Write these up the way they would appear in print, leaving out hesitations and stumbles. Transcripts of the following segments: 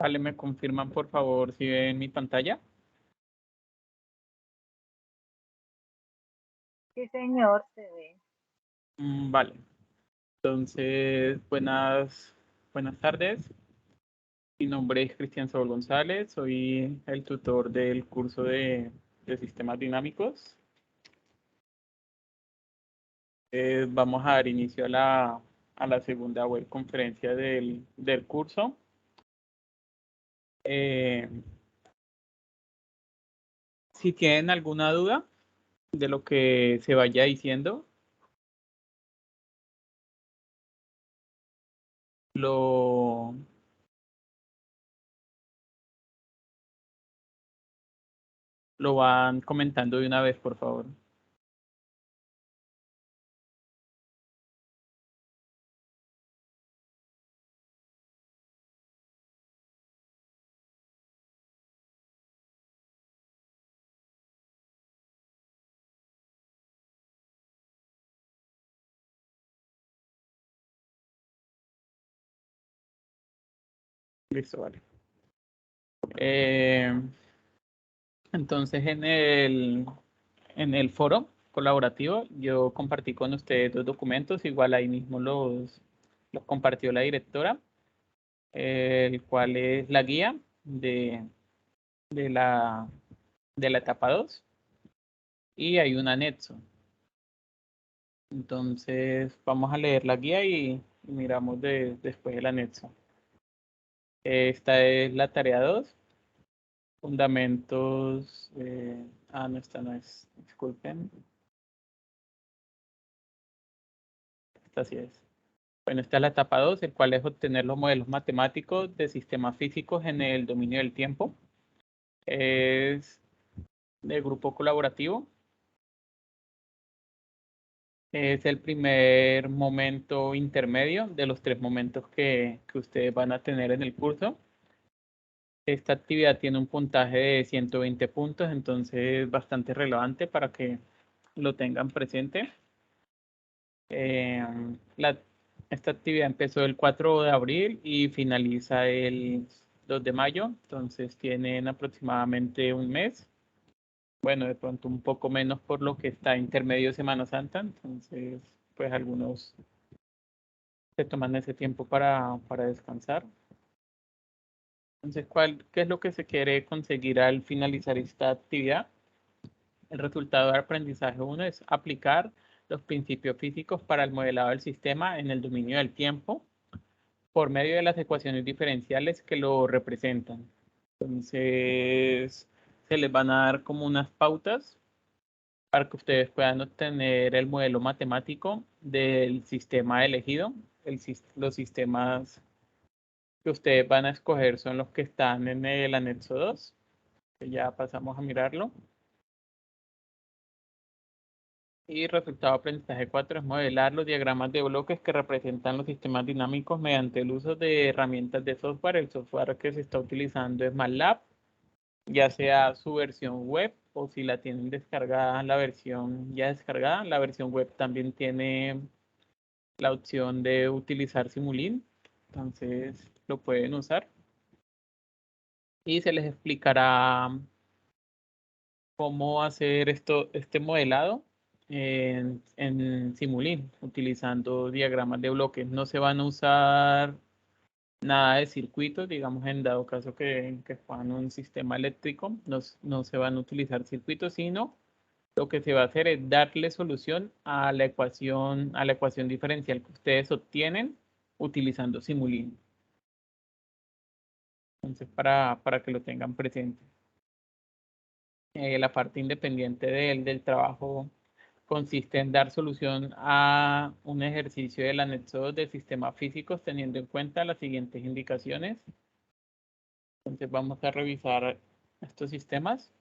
Vale, me confirman por favor si ven mi pantalla. Sí, señor, se ve. Vale, entonces buenas tardes. Mi nombre es Cristian Saúl González, soy el tutor del curso de sistemas dinámicos. Vamos a dar inicio a la segunda web conferencia del curso. Si tienen alguna duda de lo que se vaya diciendo, lo van comentando de una vez, por favor. Listo, vale. Entonces, en el foro colaborativo, yo compartí con ustedes dos documentos, igual ahí mismo los compartió la directora, el cual es la guía de la, de la etapa 2 y hay un anexo. Entonces, vamos a leer la guía y miramos después el anexo. Esta es la tarea 2, fundamentos. No, esta no es, disculpen. Esta sí es. Bueno, esta es la etapa 2, el cual es obtener los modelos matemáticos de sistemas físicos en el dominio del tiempo. Es de grupo colaborativo. Es el primer momento intermedio de los 3 momentos que ustedes van a tener en el curso. Esta actividad tiene un puntaje de 120 puntos, entonces es bastante relevante para que lo tengan presente. Esta actividad empezó el 4 de abril y finaliza el 2 de mayo, entonces tienen aproximadamente un mes. Bueno, de pronto un poco menos por lo que está intermedio de Semana Santa, entonces pues algunos se toman ese tiempo para descansar. Entonces, ¿qué es lo que se quiere conseguir al finalizar esta actividad? El resultado de aprendizaje 1 es aplicar los principios físicos para el modelado del sistema en el dominio del tiempo por medio de las ecuaciones diferenciales que lo representan. Entonces, se les van a dar como unas pautas para que ustedes puedan obtener el modelo matemático del sistema elegido. Los sistemas que ustedes van a escoger son los que están en el anexo 2, que ya pasamos a mirarlo. Y resultado de aprendizaje 4 es modelar los diagramas de bloques que representan los sistemas dinámicos mediante el uso de herramientas de software. El software que se está utilizando es MATLAB, ya sea su versión web o si la tienen descargada, la versión ya descargada. La versión web también tiene la opción de utilizar Simulink, entonces lo pueden usar. Y se les explicará cómo hacer este modelado en Simulink, utilizando diagramas de bloques. No se van a usar nada de circuitos, digamos, en dado caso que juegan un sistema eléctrico, no se van a utilizar circuitos, sino lo que se va a hacer es darle solución a la ecuación diferencial que ustedes obtienen utilizando Simulink. Entonces, para que lo tengan presente. La parte independiente del trabajo consiste en dar solución a un ejercicio del anexo de sistemas físicos teniendo en cuenta las siguientes indicaciones. Entonces vamos a revisar estos sistemas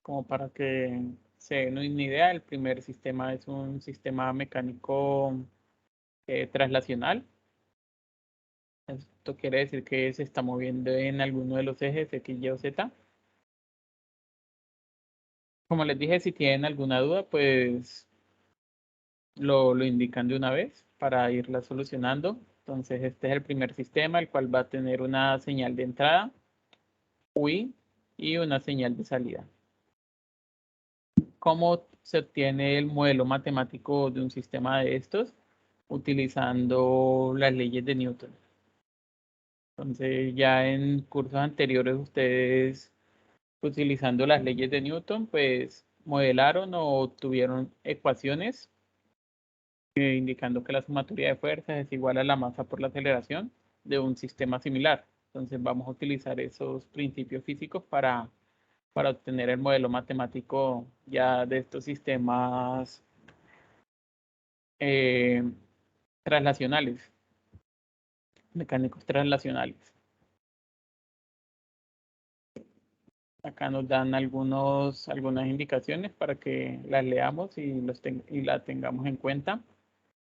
como para que se den una idea. El primer sistema es un sistema mecánico traslacional. Esto quiere decir que se está moviendo en alguno de los ejes X, Y o Z. Como les dije, si tienen alguna duda, pues lo indican de una vez. para irla solucionando. Entonces este es el primer sistema, el cual va a tener una señal de entrada, UI, y una señal de salida. ¿Cómo se obtiene el modelo matemático de un sistema de estos? Utilizando las leyes de Newton. Entonces ya en cursos anteriores ustedes, utilizando las leyes de Newton, pues modelaron o obtuvieron ecuaciones indicando que la sumatoria de fuerzas es igual a la masa por la aceleración de un sistema similar. Entonces vamos a utilizar esos principios físicos para obtener el modelo matemático ya de estos sistemas traslacionales, mecánicos traslacionales. Acá nos dan algunas indicaciones para que las leamos y la tengamos en cuenta.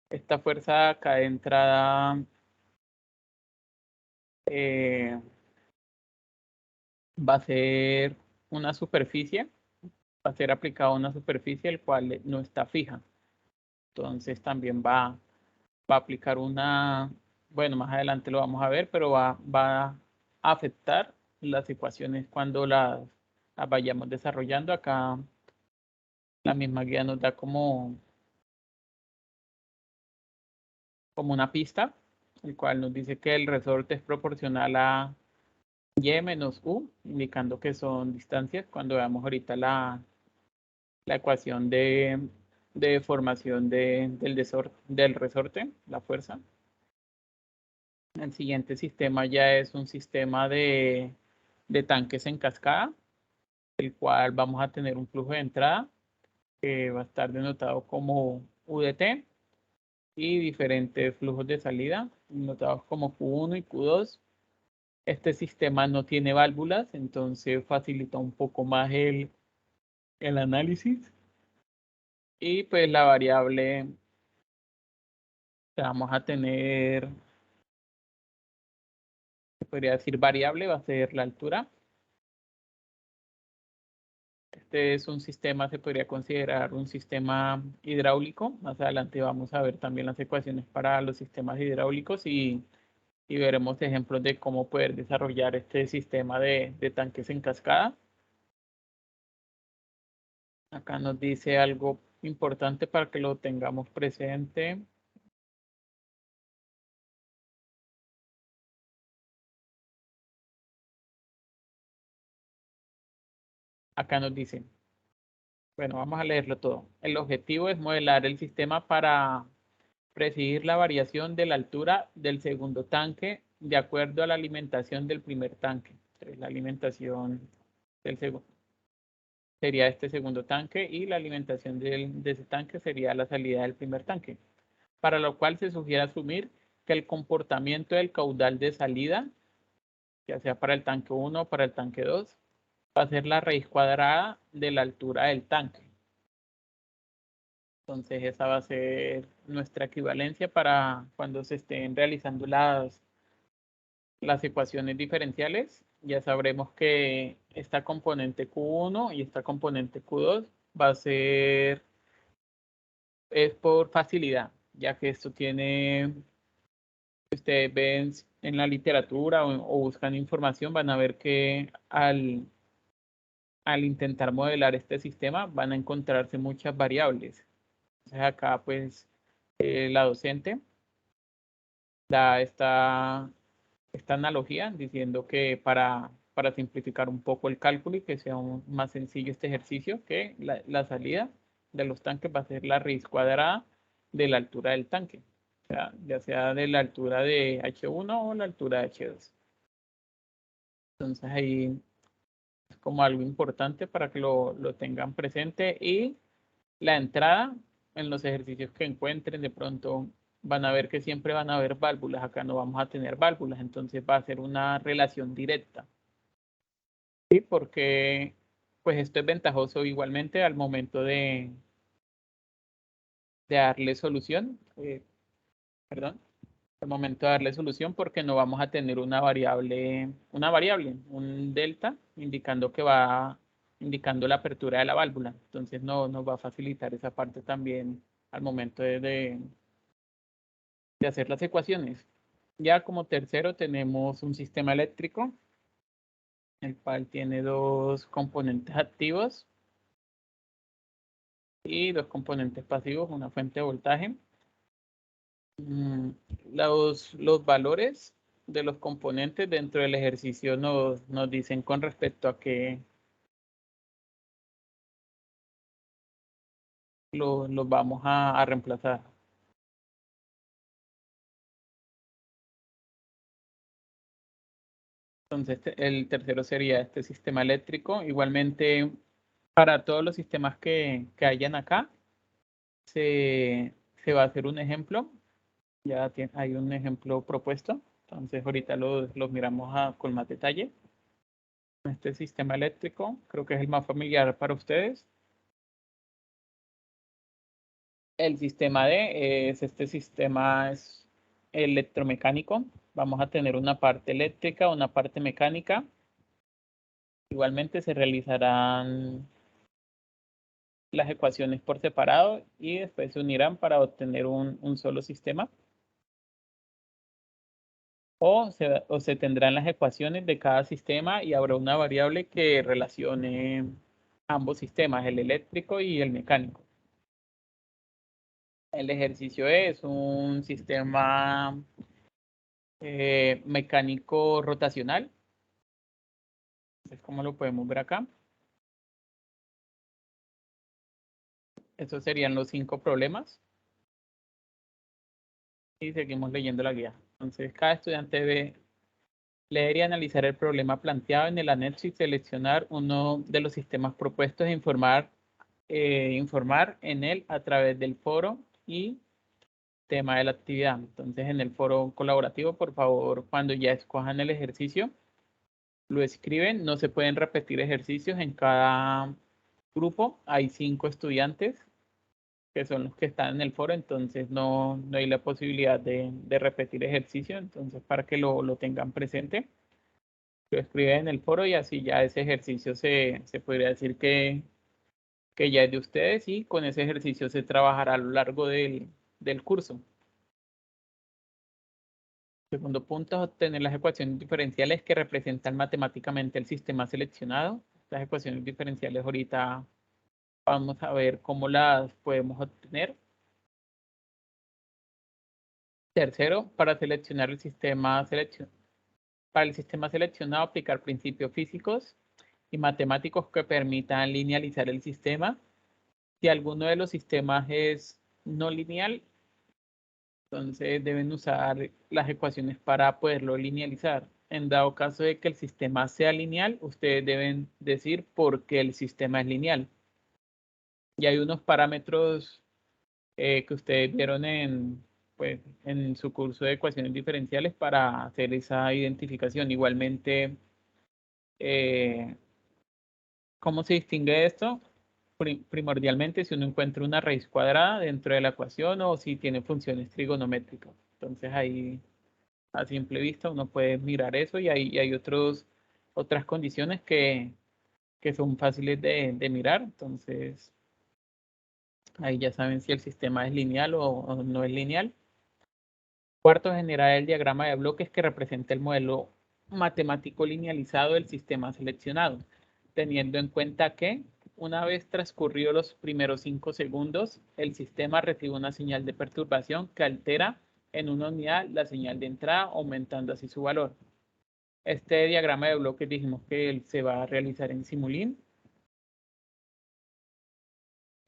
Esta fuerza acá de entrada va a ser una superficie, va a ser aplicada a una superficie el cual no está fija. Entonces también va a aplicar una, bueno, más adelante lo vamos a ver, pero va a afectar las ecuaciones cuando las vayamos desarrollando. Acá la misma guía nos da como una pista, el cual nos dice que el resorte es proporcional a y menos u, indicando que son distancias. Cuando veamos ahorita la ecuación de deformación del resorte, la fuerza. El siguiente sistema ya es un sistema de tanques en cascada, el cual vamos a tener un flujo de entrada que va a estar denotado como UDT y diferentes flujos de salida, denotados como Q1 y Q2. Este sistema no tiene válvulas, entonces facilita un poco más el análisis. Y pues la variable que vamos a tener, se podría decir variable, va a ser la altura. Este es un sistema, se podría considerar un sistema hidráulico. Más adelante vamos a ver también las ecuaciones para los sistemas hidráulicos y veremos ejemplos de cómo poder desarrollar este sistema de tanques en cascada. Acá nos dice algo importante para que lo tengamos presente. Acá nos dice, bueno, vamos a leerlo todo. El objetivo es modelar el sistema para predecir la variación de la altura del segundo tanque de acuerdo a la alimentación del primer tanque. Entonces, la alimentación del segundo sería este segundo tanque y la alimentación de ese tanque sería la salida del primer tanque. Para lo cual se sugiere asumir que el comportamiento del caudal de salida, ya sea para el tanque 1 o para el tanque 2, va a ser la raíz cuadrada de la altura del tanque. Entonces esa va a ser nuestra equivalencia para cuando se estén realizando las ecuaciones diferenciales. Ya sabremos que esta componente Q1 y esta componente Q2 va a ser, es por facilidad, ya que esto tiene, ustedes ven en la literatura o buscan información, van a ver que al intentar modelar este sistema van a encontrarse muchas variables. Entonces acá pues la docente da esta analogía diciendo que para simplificar un poco el cálculo y que sea más sencillo este ejercicio, que la salida de los tanques va a ser la raíz cuadrada de la altura del tanque, o sea, ya sea de la altura de H1 o la altura de H2. Entonces ahí es como algo importante para que lo tengan presente. Y la entrada, en los ejercicios que encuentren, de pronto van a ver que siempre van a haber válvulas. Acá no vamos a tener válvulas, entonces va a ser una relación directa. Sí, porque pues esto es ventajoso igualmente al momento de darle solución, perdón, al momento de darle solución, porque no vamos a tener una variable, un delta, indicando que va indicando la apertura de la válvula. Entonces no nos va a facilitar esa parte también al momento de hacer las ecuaciones. Ya como tercero tenemos un sistema eléctrico, el cual tiene dos componentes activos y dos componentes pasivos, una fuente de voltaje. Los valores de los componentes dentro del ejercicio nos dicen con respecto a qué los vamos a reemplazar. Entonces, el tercero sería este sistema eléctrico. Igualmente, para todos los sistemas que hayan acá, se va a hacer un ejemplo. Ya hay un ejemplo propuesto. Entonces, ahorita los miramos con más detalle. Este sistema eléctrico creo que es el más familiar para ustedes. El sistema D es este sistema electromecánico. Vamos a tener una parte eléctrica, una parte mecánica. Igualmente se realizarán las ecuaciones por separado y después se unirán para obtener un solo sistema. O se tendrán las ecuaciones de cada sistema y habrá una variable que relacione ambos sistemas, el eléctrico y el mecánico. El ejercicio es un sistema mecánico rotacional. Es como lo podemos ver acá. Esos serían los 5 problemas. Y seguimos leyendo la guía. Entonces, cada estudiante debe leer y analizar el problema planteado en el anexo y seleccionar uno de los sistemas propuestos e informar en él a través del foro y tema de la actividad. Entonces, en el foro colaborativo, por favor, cuando ya escojan el ejercicio, lo escriben. No se pueden repetir ejercicios en cada grupo. Hay 5 estudiantes que son los que están en el foro, entonces no hay la posibilidad de repetir ejercicio. Entonces, para que lo tengan presente, lo escriben en el foro y así ya ese ejercicio se podría decir que ya es de ustedes y con ese ejercicio se trabajará a lo largo del curso. Segundo punto, obtener las ecuaciones diferenciales que representan matemáticamente el sistema seleccionado. Las ecuaciones diferenciales ahorita vamos a ver cómo las podemos obtener. Tercero, para seleccionar el sistema para el sistema seleccionado, aplicar principios físicos y matemáticos que permitan linealizar el sistema. Si alguno de los sistemas es no lineal, entonces deben usar las ecuaciones para poderlo linealizar. En dado caso de que el sistema sea lineal, ustedes deben decir por qué el sistema es lineal. Y hay unos parámetros que ustedes vieron pues, en su curso de ecuaciones diferenciales para hacer esa identificación. Igualmente, ¿cómo se distingue esto? Primordialmente si uno encuentra una raíz cuadrada dentro de la ecuación o si tiene funciones trigonométricas. Entonces ahí a simple vista uno puede mirar eso y hay otras condiciones que son fáciles de mirar. Entonces ahí ya saben si el sistema es lineal o no es lineal. Cuarto, generar el diagrama de bloques que representa el modelo matemático linealizado del sistema seleccionado, teniendo en cuenta que una vez transcurridos los primeros 5 segundos, el sistema recibe una señal de perturbación que altera en una unidad la señal de entrada, aumentando así su valor. Este diagrama de bloques dijimos que se va a realizar en Simulink.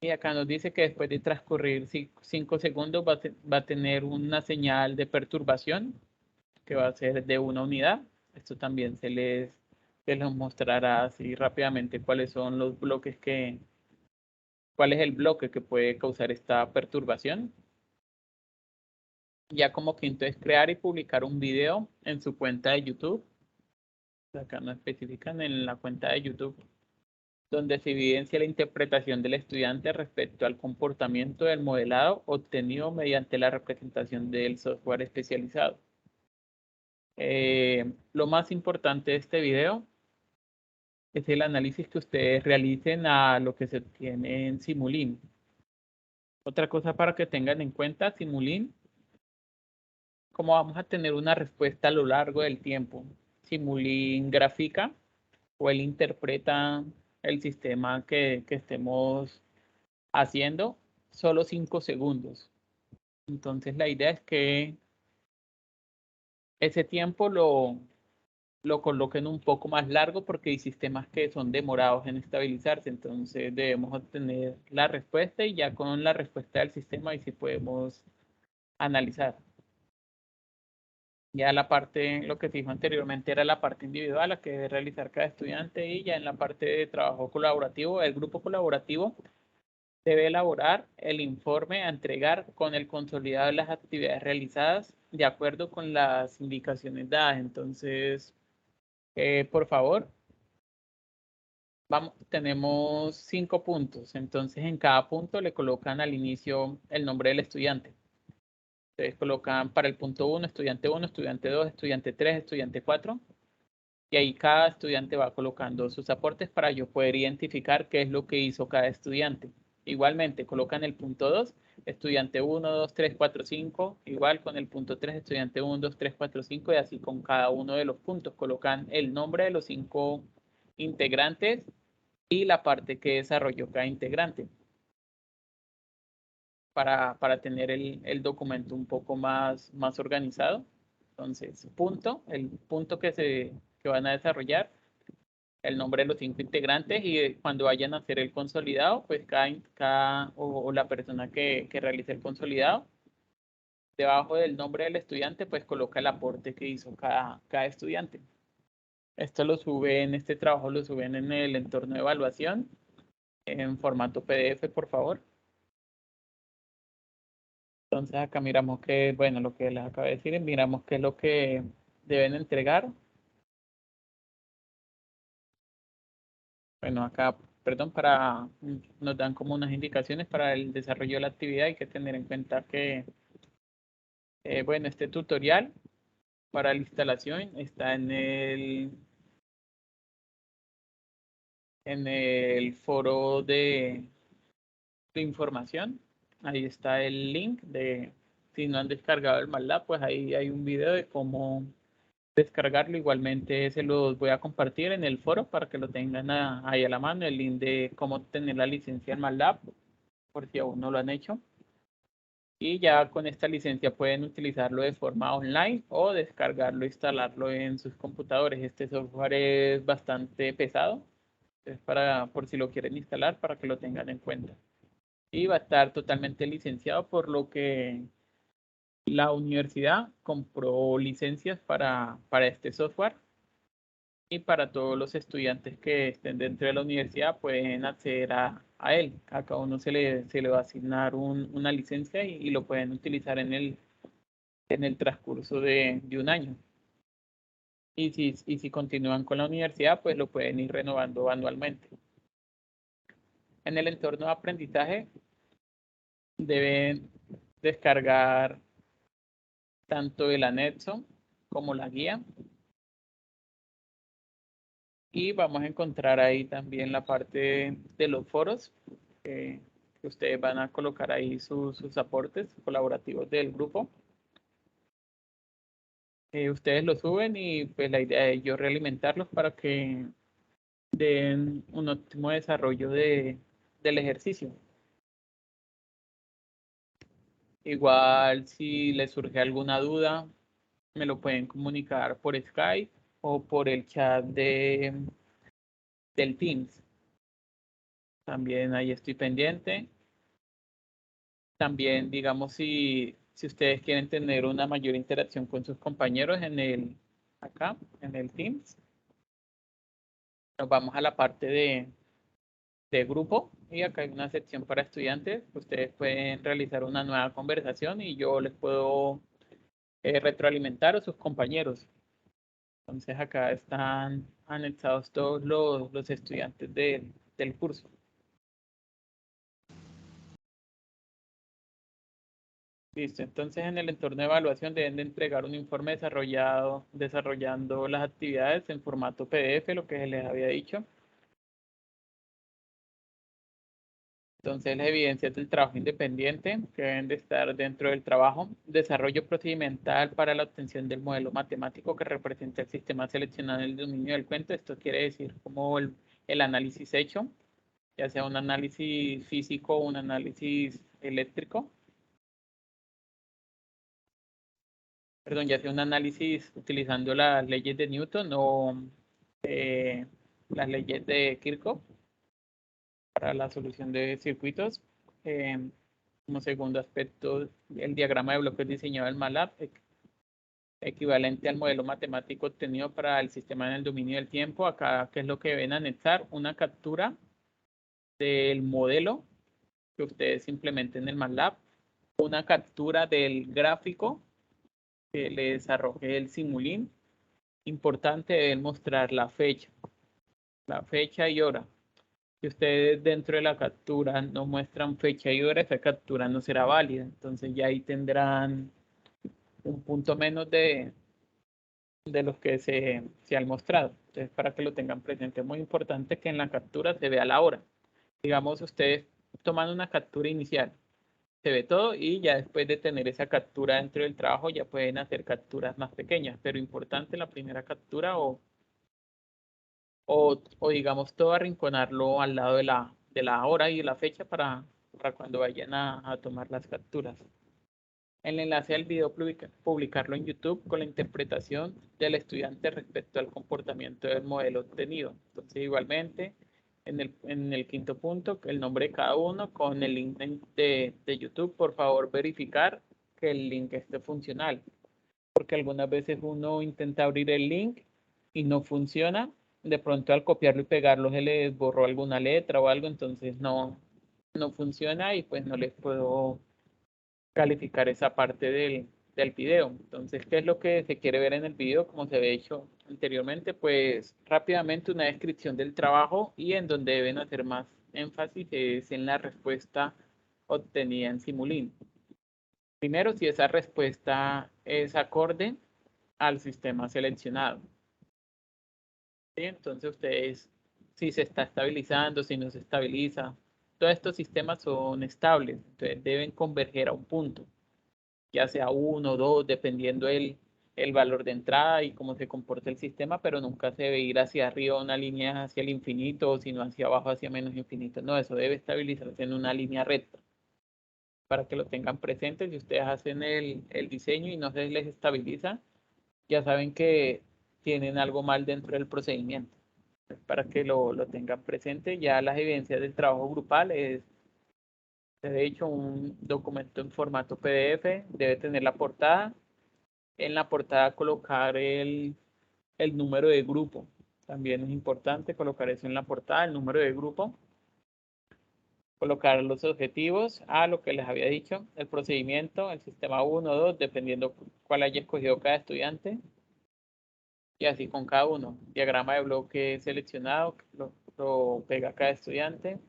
Y acá nos dice que después de transcurrir 5 segundos va a tener una señal de perturbación que va a ser de una unidad. Esto también se les mostrará así rápidamente cuáles son los bloques cuál es el bloque que puede causar esta perturbación. Ya como quinto es crear y publicar un video en su cuenta de YouTube. Acá nos especifican en la cuenta de YouTube, donde se evidencia la interpretación del estudiante respecto al comportamiento del modelado obtenido mediante la representación del software especializado. Lo más importante de este video es el análisis que ustedes realicen a lo que se obtiene en Simulink. Otra cosa para que tengan en cuenta, Simulink como vamos a tener una respuesta a lo largo del tiempo, Simulink grafica o él interpreta el sistema que estemos haciendo solo 5 segundos. Entonces la idea es que ese tiempo lo coloquen un poco más largo porque hay sistemas que son demorados en estabilizarse. Entonces debemos obtener la respuesta y ya con la respuesta del sistema ahí sí podemos analizar. Ya la parte, lo que se dijo anteriormente era la parte individual, la que debe realizar cada estudiante, y ya en la parte de trabajo colaborativo, el grupo colaborativo debe elaborar el informe a entregar con el consolidado de las actividades realizadas de acuerdo con las indicaciones dadas. Entonces, por favor, vamos, tenemos 5 puntos. Entonces, en cada punto le colocan al inicio el nombre del estudiante. Entonces, colocan para el punto 1, estudiante 2, estudiante 3, estudiante 4. Y ahí cada estudiante va colocando sus aportes para yo poder identificar qué es lo que hizo cada estudiante. Igualmente, colocan el punto 2, estudiante 1, 2, 3, 4, 5, igual con el punto 3, estudiante 1, 2, 3, 4, 5, y así con cada uno de los puntos. Colocan el nombre de los 5 integrantes y la parte que desarrolló cada integrante para tener el documento un poco más organizado. Entonces, el punto que van a desarrollar, el nombre de los 5 integrantes, y cuando vayan a hacer el consolidado, pues o la persona que realice el consolidado, debajo del nombre del estudiante, pues coloca el aporte que hizo cada estudiante. Este trabajo lo suben en el entorno de evaluación en formato PDF, por favor. Entonces acá miramos que, bueno, lo que les acabo de decir, miramos qué es lo que deben entregar. Bueno, acá, perdón, nos dan como unas indicaciones para el desarrollo de la actividad. Hay que tener en cuenta que, bueno, este tutorial para la instalación está en el foro de información. Ahí está el link si no han descargado el MATLAB, pues ahí hay un video de cómo descargarlo. Igualmente se los voy a compartir en el foro para que lo tengan ahí a la mano, el link de cómo obtener la licencia en MATLAB, por si aún no lo han hecho. Y ya con esta licencia pueden utilizarlo de forma online o descargarlo e instalarlo en sus computadores. Este software es bastante pesado, es por si lo quieren instalar, para que lo tengan en cuenta. Y va a estar totalmente licenciado, por lo que la universidad compró licencias para este software, y para todos los estudiantes que estén dentro de la universidad pueden acceder a él. A cada uno se le va a asignar una licencia, y lo pueden utilizar en el transcurso de un año. Y si continúan con la universidad, pues lo pueden ir renovando anualmente. En el entorno de aprendizaje deben descargar tanto el anexo como la guía. Y vamos a encontrar ahí también la parte de los foros, que ustedes van a colocar ahí sus aportes colaborativos del grupo. Ustedes lo suben, y pues la idea es yo realimentarlos para que den un óptimo desarrollo del ejercicio. Igual si les surge alguna duda, me lo pueden comunicar por Skype o por el chat del Teams. También ahí estoy pendiente. También, digamos, si ustedes quieren tener una mayor interacción con sus compañeros acá, en el Teams, nos vamos a la parte de grupo, y acá hay una sección para estudiantes. Ustedes pueden realizar una nueva conversación y yo les puedo retroalimentar a sus compañeros. Entonces acá están anexados todos los estudiantes del curso. Listo, entonces en el entorno de evaluación deben de entregar un informe desarrollando las actividades en formato PDF, lo que les había dicho. Entonces, las evidencias del trabajo independiente que deben de estar dentro del trabajo. Desarrollo procedimental para la obtención del modelo matemático que representa el sistema seleccionado en el dominio del cuento. Esto quiere decir como el análisis hecho, ya sea un análisis físico o un análisis eléctrico. Perdón, ya sea un análisis utilizando las leyes de Newton o las leyes de Kirchhoff para la solución de circuitos. Como segundo aspecto, el diagrama de bloques diseñado en MATLAB, equivalente al modelo matemático obtenido para el sistema en el dominio del tiempo. Acá, ¿qué es lo que deben anexar? Una captura del modelo que ustedes implementen en el MATLAB, una captura del gráfico que les arroje el Simulink. Importante, deben mostrar la fecha y hora. Si ustedes dentro de la captura no muestran fecha y hora, esa captura no será válida. Entonces ya ahí tendrán un punto menos de los que se han mostrado. Entonces, para que lo tengan presente, es muy importante que en la captura se vea la hora. Digamos, ustedes toman una captura inicial, se ve todo y ya después de tener esa captura dentro del trabajo ya pueden hacer capturas más pequeñas, pero importante la primera captura o digamos todo arrinconarlo al lado de la hora y de la fecha para cuando vayan a tomar las capturas. El enlace al video publicarlo en YouTube con la interpretación del estudiante respecto al comportamiento del modelo obtenido. Entonces, igualmente, en el quinto punto, el nombre de cada uno con el link de YouTube, por favor, verificar que el link esté funcional, porque algunas veces uno intenta abrir el link y no funciona. De pronto, al copiarlo y pegarlo, se les borró alguna letra o algo, entonces no funciona y pues no les puedo calificar esa parte del video. Entonces, ¿qué es lo que se quiere ver en el video? Como se había hecho anteriormente, pues rápidamente una descripción del trabajo y en donde deben hacer más énfasis es en la respuesta obtenida en Simulink. Primero, si esa respuesta es acorde al sistema seleccionado. ¿Sí? Entonces, ustedes, si se está estabilizando, si no se estabiliza, todos estos sistemas son estables, entonces deben converger a un punto, ya sea 1 o 2, dependiendo el valor de entrada y cómo se comporta el sistema, pero nunca se debe ir hacia arriba una línea hacia el infinito, sino hacia abajo hacia menos infinito. No, eso debe estabilizarse en una línea recta para que lo tengan presente. Si ustedes hacen el diseño y no se les estabiliza, ya saben que tienen algo mal dentro del procedimiento. Para que lo tengan presente, ya las evidencias del trabajo grupal es de hecho un documento en formato PDF, debe tener la portada. En la portada colocar el número de grupo. También es importante colocar eso en la portada, el número de grupo. Colocar los objetivos, lo que les había dicho, el procedimiento, el sistema 1 o 2, dependiendo cuál haya escogido cada estudiante. Y así con cada uno. Diagrama de bloque seleccionado, lo pega cada estudiante.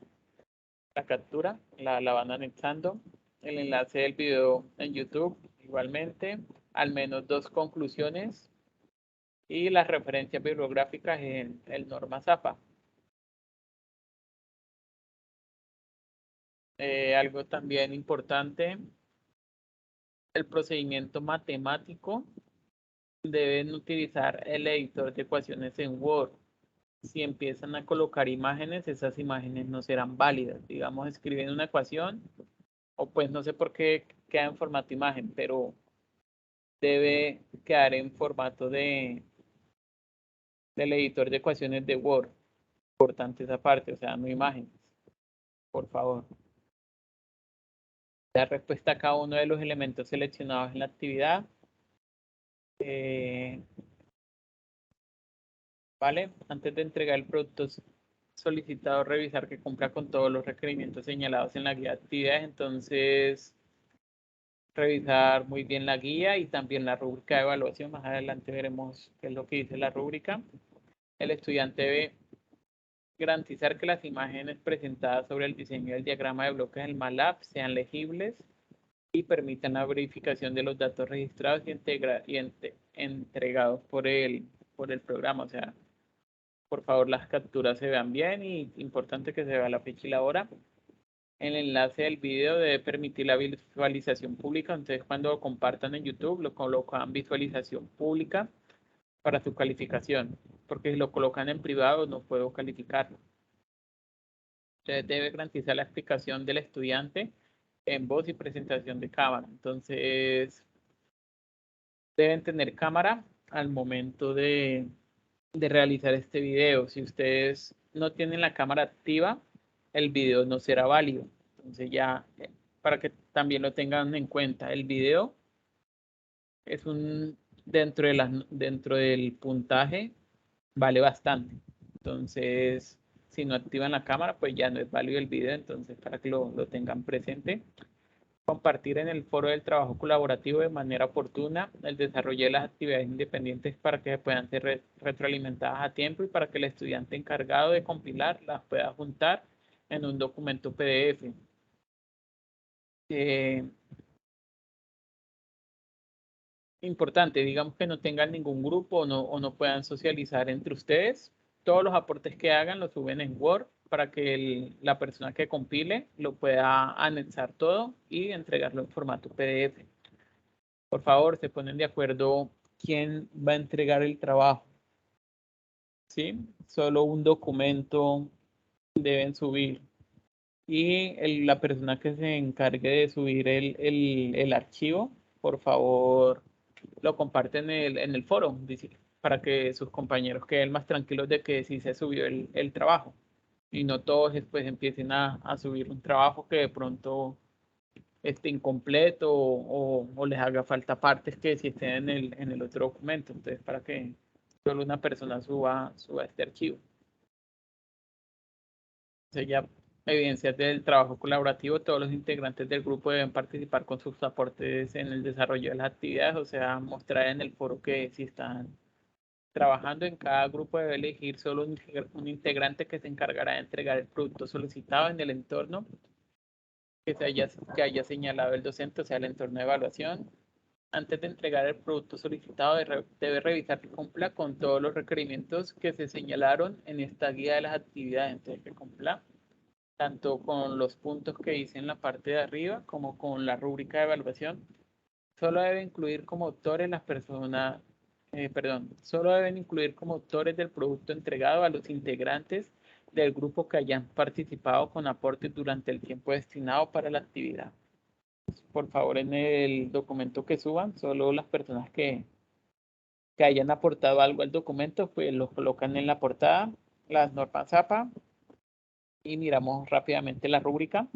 La captura, la van anexando. El enlace del video en YouTube, igualmente. Al menos 2 conclusiones y las referencias bibliográficas en el Norma Zapa. Algo también importante, el procedimiento matemático, deben utilizar el editor de ecuaciones en Word. Si empiezan a colocar imágenes, esas imágenes no serán válidas. Digamos, escriben una ecuación, o pues no sé por qué queda en formato imagen, pero debe quedar en formato del editor de ecuaciones de Word. Importante esa parte, o sea, no imágenes, por favor. La respuesta a cada uno de los elementos seleccionados en la actividad. ¿Vale? Antes de entregar el producto solicitado, revisar que cumpla con todos los requerimientos señalados en la guía de actividades. Entonces, revisar muy bien la guía y también la rúbrica de evaluación. Más adelante veremos qué es lo que dice la rúbrica. El estudiante debe garantizar que las imágenes presentadas sobre el diseño del diagrama de bloques del MATLAB sean legibles y permitan la verificación de los datos registrados y entregados por el programa. O sea, por favor, las capturas se vean bien y importante que se vea la fecha y la hora. el enlace del video debe permitir la visualización pública. Entonces, cuando lo compartan en YouTube, lo colocan visualización pública para su calificación, porque si lo colocan en privado no puedo calificarlo. Entonces, debe garantizar la explicación del estudiante en voz y presentación de cámara. Entonces, deben tener cámara al momento de realizar este video. Si ustedes no tienen la cámara activa, el video no será válido. Entonces ya, para que también lo tengan en cuenta, el video es dentro del puntaje, vale bastante. Entonces, si no activan la cámara, pues ya no es válido el video. Entonces, para que lo tengan presente. Compartir en el foro del trabajo colaborativo de manera oportuna el desarrollo de las actividades independientes para que puedan ser retroalimentadas a tiempo y para que el estudiante encargado de compilar las pueda juntar en un documento PDF. Importante, digamos que no tengan ningún grupo o no puedan socializar entre ustedes. Todos los aportes que hagan los suben en Word para que la persona que compile lo pueda anexar todo y entregarlo en formato PDF. Por favor, se ponen de acuerdo quién va a entregar el trabajo. ¿Sí? Solo un documento deben subir. Y la persona que se encargue de subir el archivo, por favor, lo comparte en el foro, para que sus compañeros queden más tranquilos de que sí se subió el trabajo. Y no todos después empiecen a subir un trabajo que de pronto esté incompleto o les haga falta partes que sí estén en el otro documento. Entonces, para que solo una persona suba este archivo. Entonces, ya evidencias del trabajo colaborativo, todos los integrantes del grupo deben participar con sus aportes en el desarrollo de las actividades, o sea, mostrar en el foro que si están trabajando. En cada grupo debe elegir solo un integrante que se encargará de entregar el producto solicitado en el entorno que haya señalado el docente, o sea, el entorno de evaluación. Antes de entregar el producto solicitado, debe revisar que cumpla con todos los requerimientos que se señalaron en esta guía de las actividades. Entonces, que cumpla tanto con los puntos que dice en la parte de arriba como con la rúbrica de evaluación. Solo debe incluir como autores las personas, solo deben incluir como autores del producto entregado a los integrantes del grupo que hayan participado con aportes durante el tiempo destinado para la actividad. Por favor, en el documento que suban, solo las personas que hayan aportado algo al documento, pues lo colocan en la portada, las normas APA, y miramos rápidamente la rúbrica.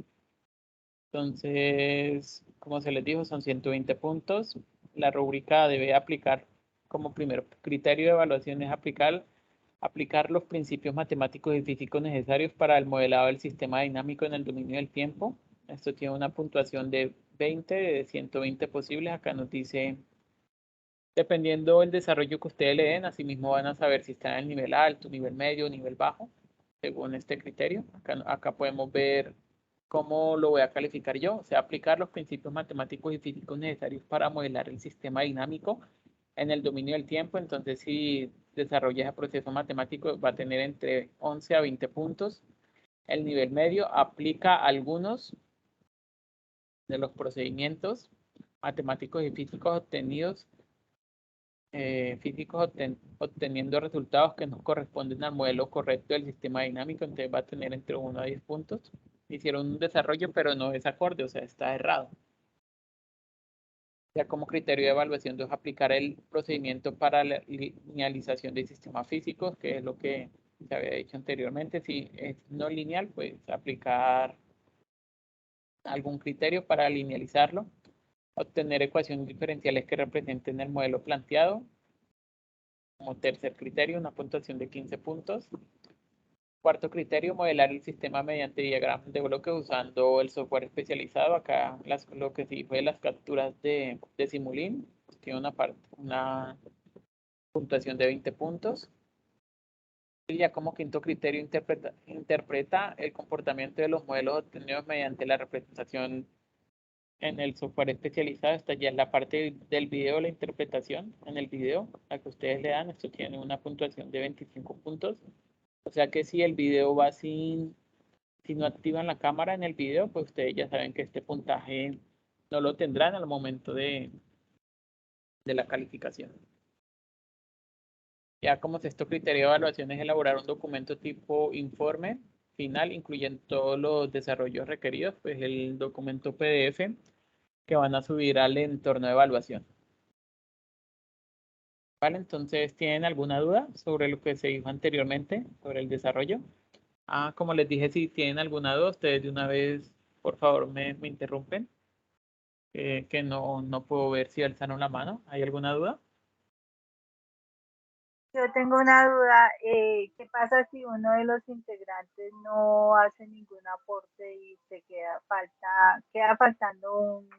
Entonces, como se les dijo, son 120 puntos. La rúbrica debe aplicar como primer criterio de evaluación es aplicar los principios matemáticos y físicos necesarios para el modelado del sistema dinámico en el dominio del tiempo. Esto tiene una puntuación de 20 de 120 posibles. Acá nos dice, dependiendo del desarrollo que ustedes le den, asimismo van a saber si están en el nivel alto, nivel medio, nivel bajo, según este criterio. Acá podemos ver cómo lo voy a calificar yo, o sea, aplicar los principios matemáticos y físicos necesarios para modelar el sistema dinámico en el dominio del tiempo. Entonces, si desarrolla ese proceso matemático, va a tener entre 11 a 20 puntos. El nivel medio aplica algunos de los procedimientos matemáticos y físicos obtenidos, obteniendo resultados que no corresponden al modelo correcto del sistema dinámico. Entonces va a tener entre 1 a 10 puntos. Hicieron un desarrollo, pero no es acorde, o sea, está errado. Ya como criterio de evaluación, debe aplicar el procedimiento para la linealización de sistemas físicos, que es lo que se había dicho anteriormente. Si es no lineal, pues aplicar algún criterio para linealizarlo. Obtener ecuaciones diferenciales que representen el modelo planteado. Como tercer criterio, una puntuación de 15 puntos. Cuarto criterio, modelar el sistema mediante diagramas de bloques usando el software especializado. Acá lo que sí fue las capturas de Simulink. Tiene una puntuación de 20 puntos. Y ya como quinto criterio, interpreta el comportamiento de los modelos obtenidos mediante la representación en el software especializado. Esta ya es la parte del video, la interpretación en el video, la que ustedes le dan. Esto tiene una puntuación de 25 puntos. O sea que si el video va sin Si no activan la cámara en el video, pues ustedes ya saben que este puntaje no lo tendrán al momento de la calificación. Ya como sexto criterio de evaluación es elaborar un documento tipo informe final, incluyendo todos los desarrollos requeridos, pues el documento PDF que van a subir al entorno de evaluación. Vale, entonces, ¿tienen alguna duda sobre lo que se dijo anteriormente, sobre el desarrollo? Como les dije, si tienen alguna duda, ustedes de una vez, por favor, me interrumpen, que no puedo ver si alzaron la mano. ¿Hay alguna duda? Yo tengo una duda, ¿qué pasa si uno de los integrantes no hace ningún aporte y queda faltando un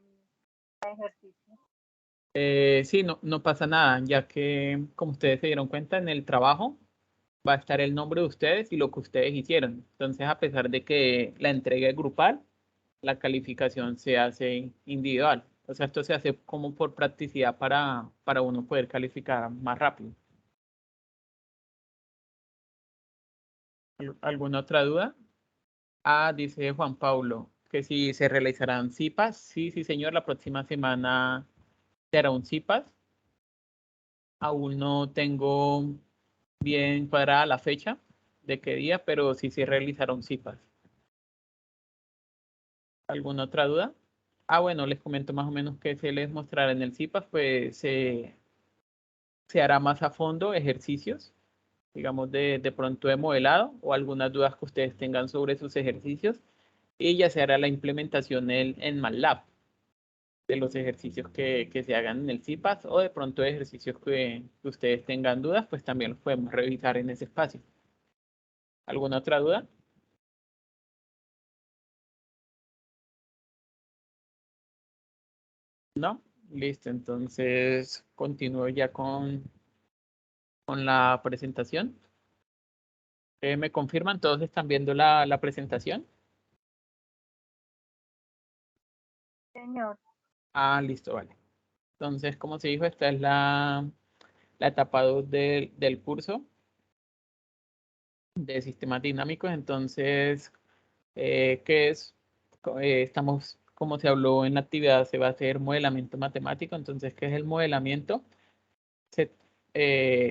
ejercicio? Sí, no pasa nada, ya que como ustedes se dieron cuenta en el trabajo va a estar el nombre de ustedes y lo que ustedes hicieron. Entonces, a pesar de que la entrega es grupal, la calificación se hace individual. O sea, esto se hace como por practicidad para uno poder calificar más rápido. ¿Alguna otra duda? Dice Juan Pablo, que si se realizarán CIPAS. Sí, sí, señor, la próxima semana será un CIPAS. Aún no tengo bien cuadrada la fecha de qué día, pero sí se realizaron CIPAS. ¿Alguna otra duda? Bueno, les comento más o menos que se les mostrará en el CIPAS, pues se hará más a fondo ejercicios, digamos de pronto de modelado o algunas dudas que ustedes tengan sobre sus ejercicios y ya se hará la implementación en MATLAB de los ejercicios que se hagan en el CIPAS o de pronto ejercicios que ustedes tengan dudas, pues también los podemos revisar en ese espacio. ¿Alguna otra duda? ¿No? Listo, entonces continúo ya con la presentación. ¿Me confirman? ¿Todos están viendo la presentación? Señor, Listo, vale. Entonces, como se dijo, esta es la etapa 2 del curso de sistemas dinámicos. Entonces, ¿qué es? Estamos, como se habló en la actividad, se va a hacer modelamiento matemático. Entonces, ¿qué es el modelamiento? Se,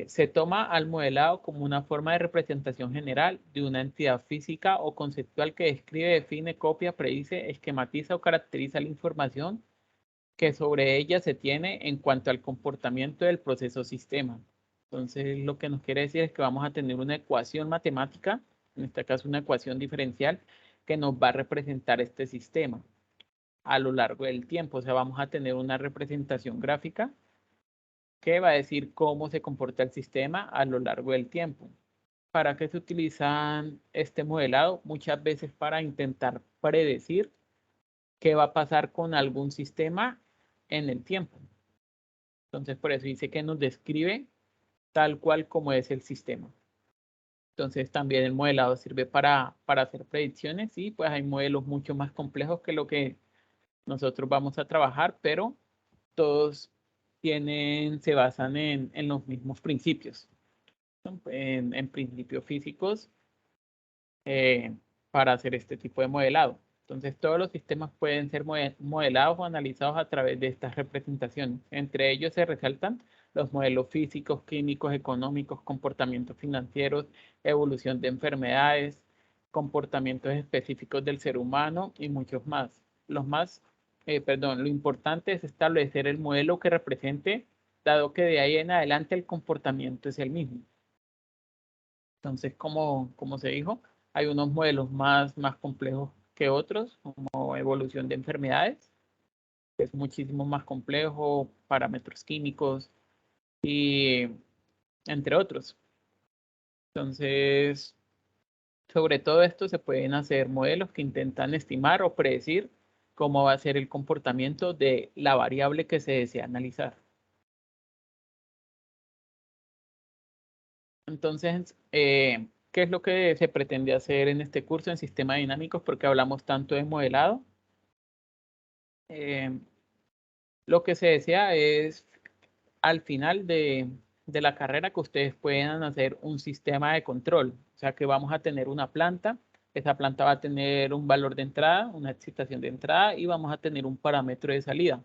se toma al modelado como una forma de representación general de una entidad física o conceptual que describe, define, copia, predice, esquematiza o caracteriza la información que sobre ella se tiene en cuanto al comportamiento del proceso sistema. Entonces, lo que nos quiere decir es que vamos a tener una ecuación matemática, en este caso una ecuación diferencial, que nos va a representar este sistema a lo largo del tiempo. O sea, vamos a tener una representación gráfica que va a decir cómo se comporta el sistema a lo largo del tiempo. ¿Para qué se utilizan este modelado? Muchas veces para intentar predecir qué va a pasar con algún sistema en el tiempo. Entonces, por eso dice que nos describe tal cual como es el sistema. Entonces, también el modelado sirve para hacer predicciones y pues hay modelos mucho más complejos que lo que nosotros vamos a trabajar, pero todos se basan en los mismos principios, ¿no? En principios físicos para hacer este tipo de modelado. Entonces, todos los sistemas pueden ser modelados o analizados a través de estas representaciones. Entre ellos se resaltan los modelos físicos, químicos, económicos, comportamientos financieros, evolución de enfermedades, comportamientos específicos del ser humano y muchos más. Lo importante es establecer el modelo que represente, dado que de ahí en adelante el comportamiento es el mismo. Entonces, como se dijo, hay unos modelos más complejos que otros, como evolución de enfermedades, que es muchísimo más complejo, parámetros químicos y entre otros. Entonces, sobre todo esto se pueden hacer modelos que intentan estimar o predecir cómo va a ser el comportamiento de la variable que se desea analizar. Entonces, ¿qué es lo que se pretende hacer en este curso en sistemas dinámicos? Porque hablamos tanto de modelado. Eh, lo que se desea es al final de la carrera que ustedes puedan hacer un sistema de control. O sea, que vamos a tener una planta Esa planta va a tener un valor de entrada, una excitación de entrada y vamos a tener un parámetro de salida.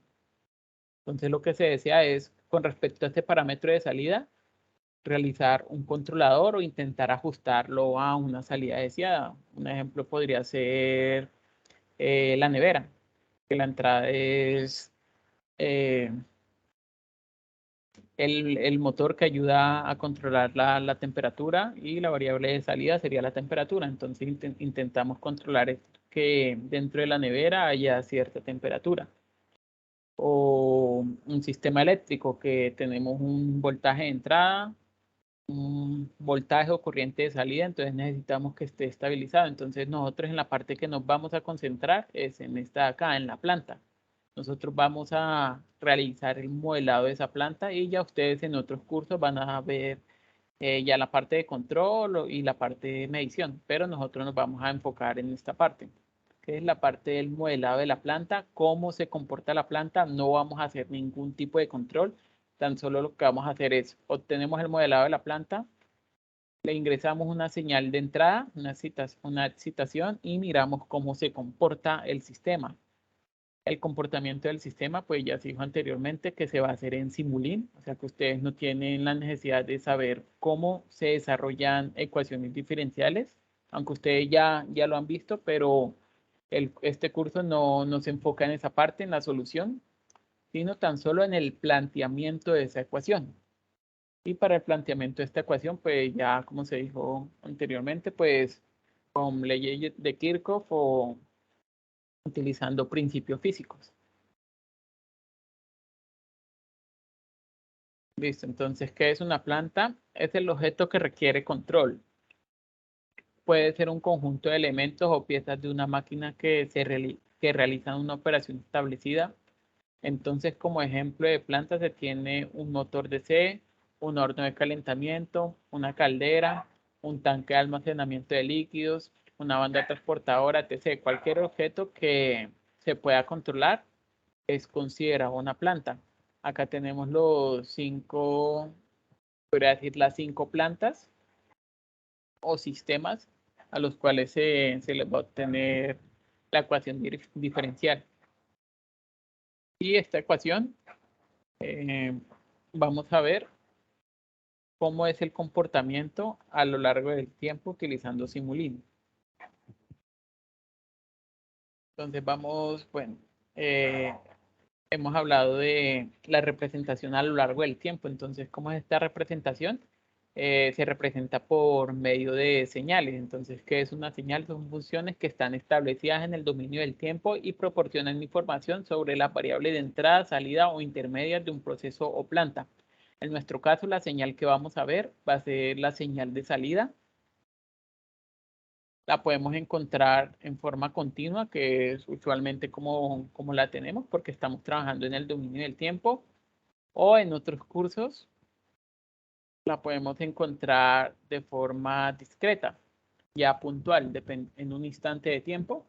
Entonces lo que se desea es, con respecto a este parámetro de salida, realizar un controlador o intentar ajustarlo a una salida deseada. Un ejemplo podría ser la nevera, que la entrada es el motor que ayuda a controlar la temperatura y la variable de salida sería la temperatura. Entonces intentamos controlar que dentro de la nevera haya cierta temperatura. O un sistema eléctrico que tenemos un voltaje de entrada, un voltaje o corriente de salida, entonces necesitamos que esté estabilizado. Entonces nosotros en la parte que nos vamos a concentrar es en esta de acá, en la planta. Nosotros vamos a realizar el modelado de esa planta y ya ustedes en otros cursos van a ver ya la parte de control y la parte de medición, pero nosotros nos vamos a enfocar en esta parte, que es la parte del modelado de la planta, cómo se comporta la planta. No vamos a hacer ningún tipo de control, tan solo lo que vamos a hacer es obtenemos el modelado de la planta, le ingresamos una señal de entrada, una excitación y miramos cómo se comporta el sistema. El comportamiento del sistema, pues ya se dijo anteriormente que se va a hacer en Simulink, o sea que ustedes no tienen la necesidad de saber cómo se desarrollan ecuaciones diferenciales, aunque ustedes ya lo han visto, pero este curso no se enfoca en esa parte, en la solución, sino tan solo en el planteamiento de esa ecuación. Y para el planteamiento de esta ecuación, pues ya como se dijo anteriormente, pues con leyes de Kirchhoff o utilizando principios físicos. Listo, entonces, ¿qué es una planta? Es el objeto que requiere control. Puede ser un conjunto de elementos o piezas de una máquina que realizan una operación establecida. Entonces, como ejemplo de planta se tiene un motor DC, un horno de calentamiento, una caldera, un tanque de almacenamiento de líquidos, una banda transportadora, etc. Cualquier objeto que se pueda controlar es considerado una planta. Acá tenemos los 5, podría decir las 5 plantas o sistemas a los cuales se les va a obtener la ecuación diferencial. Y esta ecuación vamos a ver cómo es el comportamiento a lo largo del tiempo utilizando Simulink. Entonces vamos, bueno, hemos hablado de la representación a lo largo del tiempo. Entonces, ¿cómo es esta representación? Se representa por medio de señales. Entonces, ¿qué es una señal? Son funciones que están establecidas en el dominio del tiempo y proporcionan información sobre la variable de entrada, salida o intermedia de un proceso o planta. En nuestro caso, la señal que vamos a ver va a ser la señal de salida. La podemos encontrar en forma continua, que es usualmente como la tenemos, porque estamos trabajando en el dominio del tiempo, o en otros cursos la podemos encontrar de forma discreta, ya puntual, en un instante de tiempo,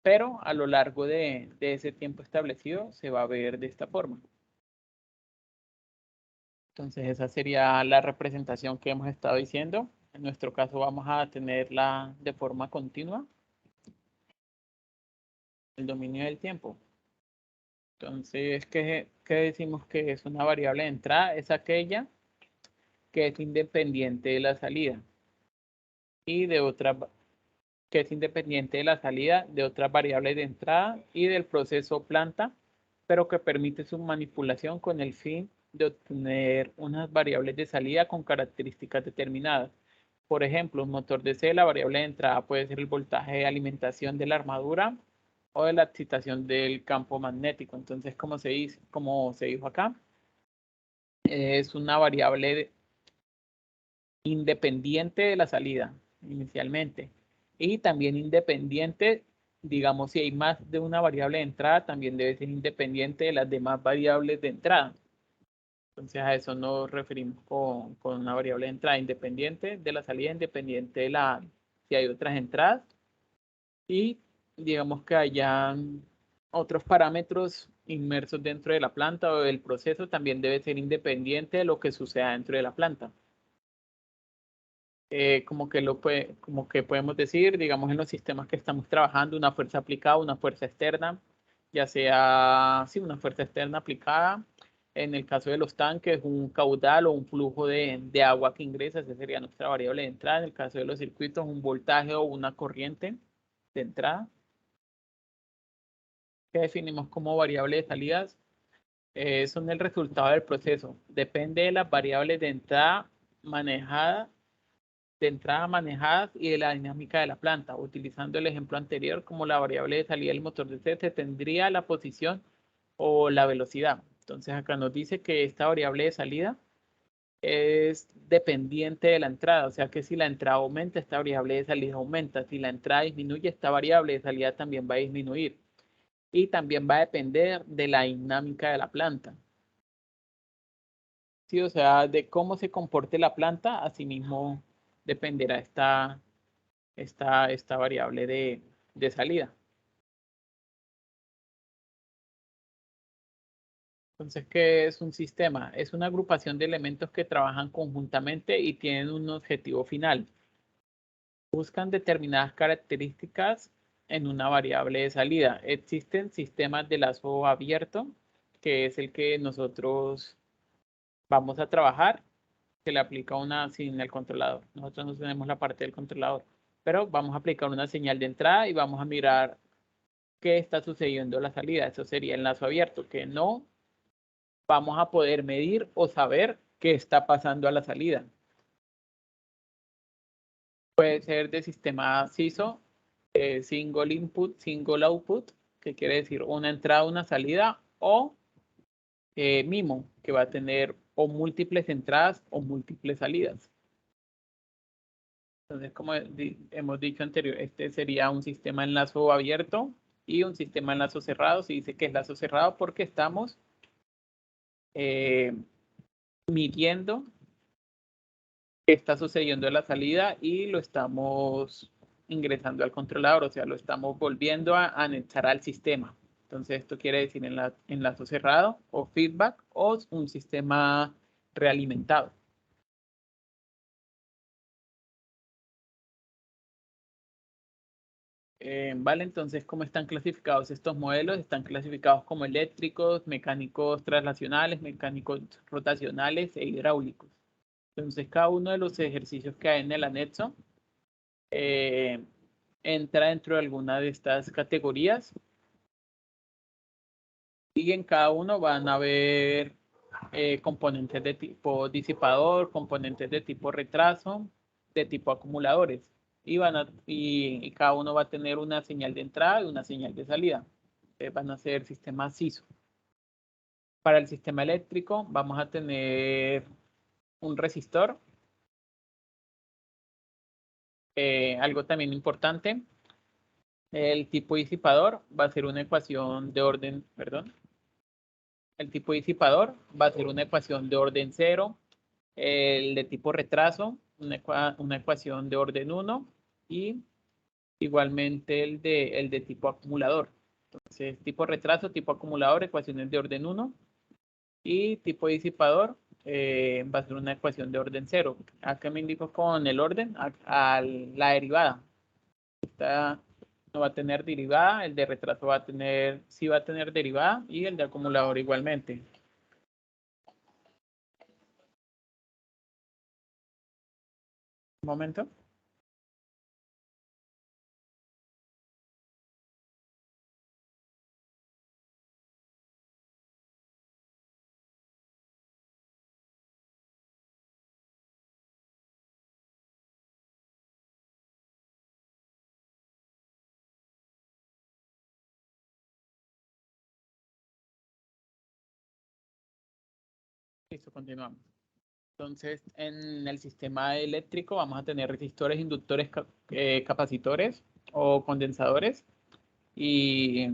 pero a lo largo de ese tiempo establecido se va a ver de esta forma. Entonces esa sería la representación que hemos estado diciendo. En nuestro caso vamos a tenerla de forma continua, el dominio del tiempo. Entonces, ¿qué decimos que es una variable de entrada? Es aquella que es independiente de la salida y de otra que es independiente de la salida de otras variables de entrada y del proceso planta, pero que permite su manipulación con el fin de obtener unas variables de salida con características determinadas. Por ejemplo, un motor DC, la variable de entrada puede ser el voltaje de alimentación de la armadura o de la excitación del campo magnético. Entonces, como se dijo acá, es una variable independiente de la salida inicialmente y también independiente, digamos, si hay más de una variable de entrada, también debe ser independiente de las demás variables de entrada. Entonces a eso nos referimos con una variable de entrada independiente de la salida, independiente de si hay otras entradas y digamos que hayan otros parámetros inmersos dentro de la planta o del proceso, también debe ser independiente de lo que suceda dentro de la planta. como que podemos decir, digamos, en los sistemas que estamos trabajando, una fuerza aplicada, una fuerza externa, ya sea, sí, una fuerza externa aplicada. En el caso de los tanques, un caudal o un flujo de agua que ingresa, esa sería nuestra variable de entrada. En el caso de los circuitos, un voltaje o una corriente de entrada. Que definimos como variable de salidas son el resultado del proceso. Depende de las variables de entrada manejadas y de la dinámica de la planta. Utilizando el ejemplo anterior como la variable de salida del motor de C, se tendría la posición o la velocidad. Entonces acá nos dice que esta variable de salida es dependiente de la entrada, o sea que si la entrada aumenta, esta variable de salida aumenta. Si la entrada disminuye, esta variable de salida también va a disminuir. Y también va a depender de la dinámica de la planta. Sí, o sea, de cómo se comporte la planta, asimismo dependerá esta variable de salida. Entonces, ¿qué es un sistema? Es una agrupación de elementos que trabajan conjuntamente y tienen un objetivo final. Buscan determinadas características en una variable de salida. Existen sistemas de lazo abierto, que es el que nosotros vamos a trabajar, que le aplica una sin el controlador. Nosotros no tenemos la parte del controlador, pero vamos a aplicar una señal de entrada y vamos a mirar qué está sucediendo en la salida. Eso sería el lazo abierto, que no vamos a poder medir o saber qué está pasando a la salida. Puede ser de sistema SISO, single input, single output, que quiere decir una entrada, una salida, o MIMO, que va a tener o múltiples entradas o múltiples salidas. Entonces, como hemos dicho anterior, este sería un sistema en lazo abierto y un sistema en lazo cerrado. Se dice que es lazo cerrado porque estamos midiendo qué está sucediendo en la salida y lo estamos ingresando al controlador, o sea, lo estamos volviendo a anexar al sistema. Entonces, esto quiere decir enlazo cerrado o feedback o un sistema realimentado. Vale, entonces, ¿cómo están clasificados estos modelos? Están clasificados como eléctricos, mecánicos traslacionales, mecánicos rotacionales e hidráulicos. Entonces, cada uno de los ejercicios que hay en el anexo entra dentro de alguna de estas categorías y en cada uno van a haber componentes de tipo disipador, componentes de tipo retraso, de tipo acumuladores y cada uno va a tener una señal de entrada y una señal de salida. Van a ser sistemas SISO. Para el sistema eléctrico vamos a tener un resistor. Algo también importante, el tipo disipador va a ser una ecuación de orden, perdón. El tipo disipador va a ser una ecuación de orden 0. El de tipo retraso, una ecuación de orden 1. Y igualmente el de tipo acumulador. Entonces, tipo retraso, tipo acumulador, ecuaciones de orden 1. Y tipo disipador va a ser una ecuación de orden 0. Acá me indico con el orden a la derivada. Esta no va a tener derivada, el de retraso va a tener, sí va a tener derivada y el de acumulador igualmente. Un momento. Listo, continuamos. Entonces, en el sistema eléctrico vamos a tener resistores, inductores, capacitores o condensadores. Y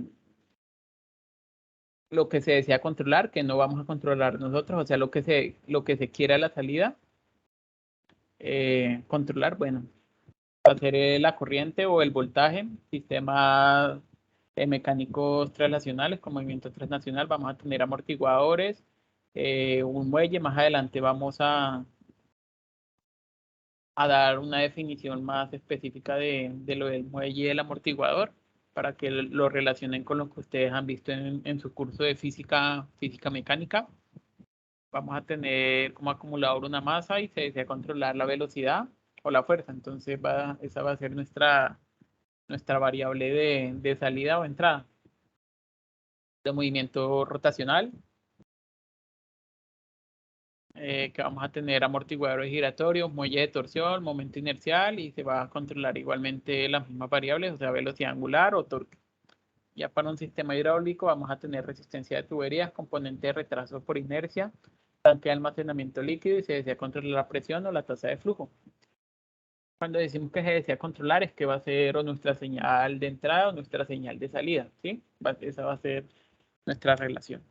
lo que se desea controlar, que no vamos a controlar nosotros, o sea, lo que se quiera a la salida, controlar, bueno, va a ser la corriente o el voltaje, sistemas mecánicos traslacionales con movimiento transnacional, vamos a tener amortiguadores, un muelle, más adelante vamos a a dar una definición más específica de lo del muelle y el amortiguador para que lo relacionen con lo que ustedes han visto en su curso de física mecánica. Vamos a tener como acumulador una masa y se desea controlar la velocidad o la fuerza. Entonces esa va a ser nuestra variable de salida o entrada. De movimiento rotacional, que vamos a tener amortiguadores giratorios, muelle de torsión, momento inercial, y se va a controlar igualmente las mismas variables, o sea, velocidad angular o torque. Ya para un sistema hidráulico vamos a tener resistencia de tuberías, componente de retraso por inercia, tanque de almacenamiento líquido, y se desea controlar la presión o la tasa de flujo. Cuando decimos que se desea controlar es que va a ser o nuestra señal de entrada o nuestra señal de salida, ¿sí? Esa va a ser nuestra relación.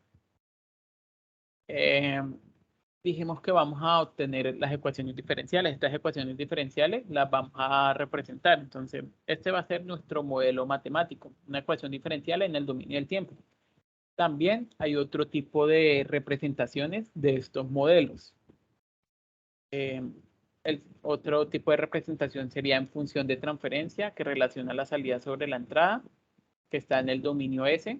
Dijimos que vamos a obtener las ecuaciones diferenciales. Estas ecuaciones diferenciales las vamos a representar. Entonces, este va a ser nuestro modelo matemático, una ecuación diferencial en el dominio del tiempo. También hay otro tipo de representaciones de estos modelos. El otro tipo de representación sería en función de transferencia, que relaciona la salida sobre la entrada, que está en el dominio S.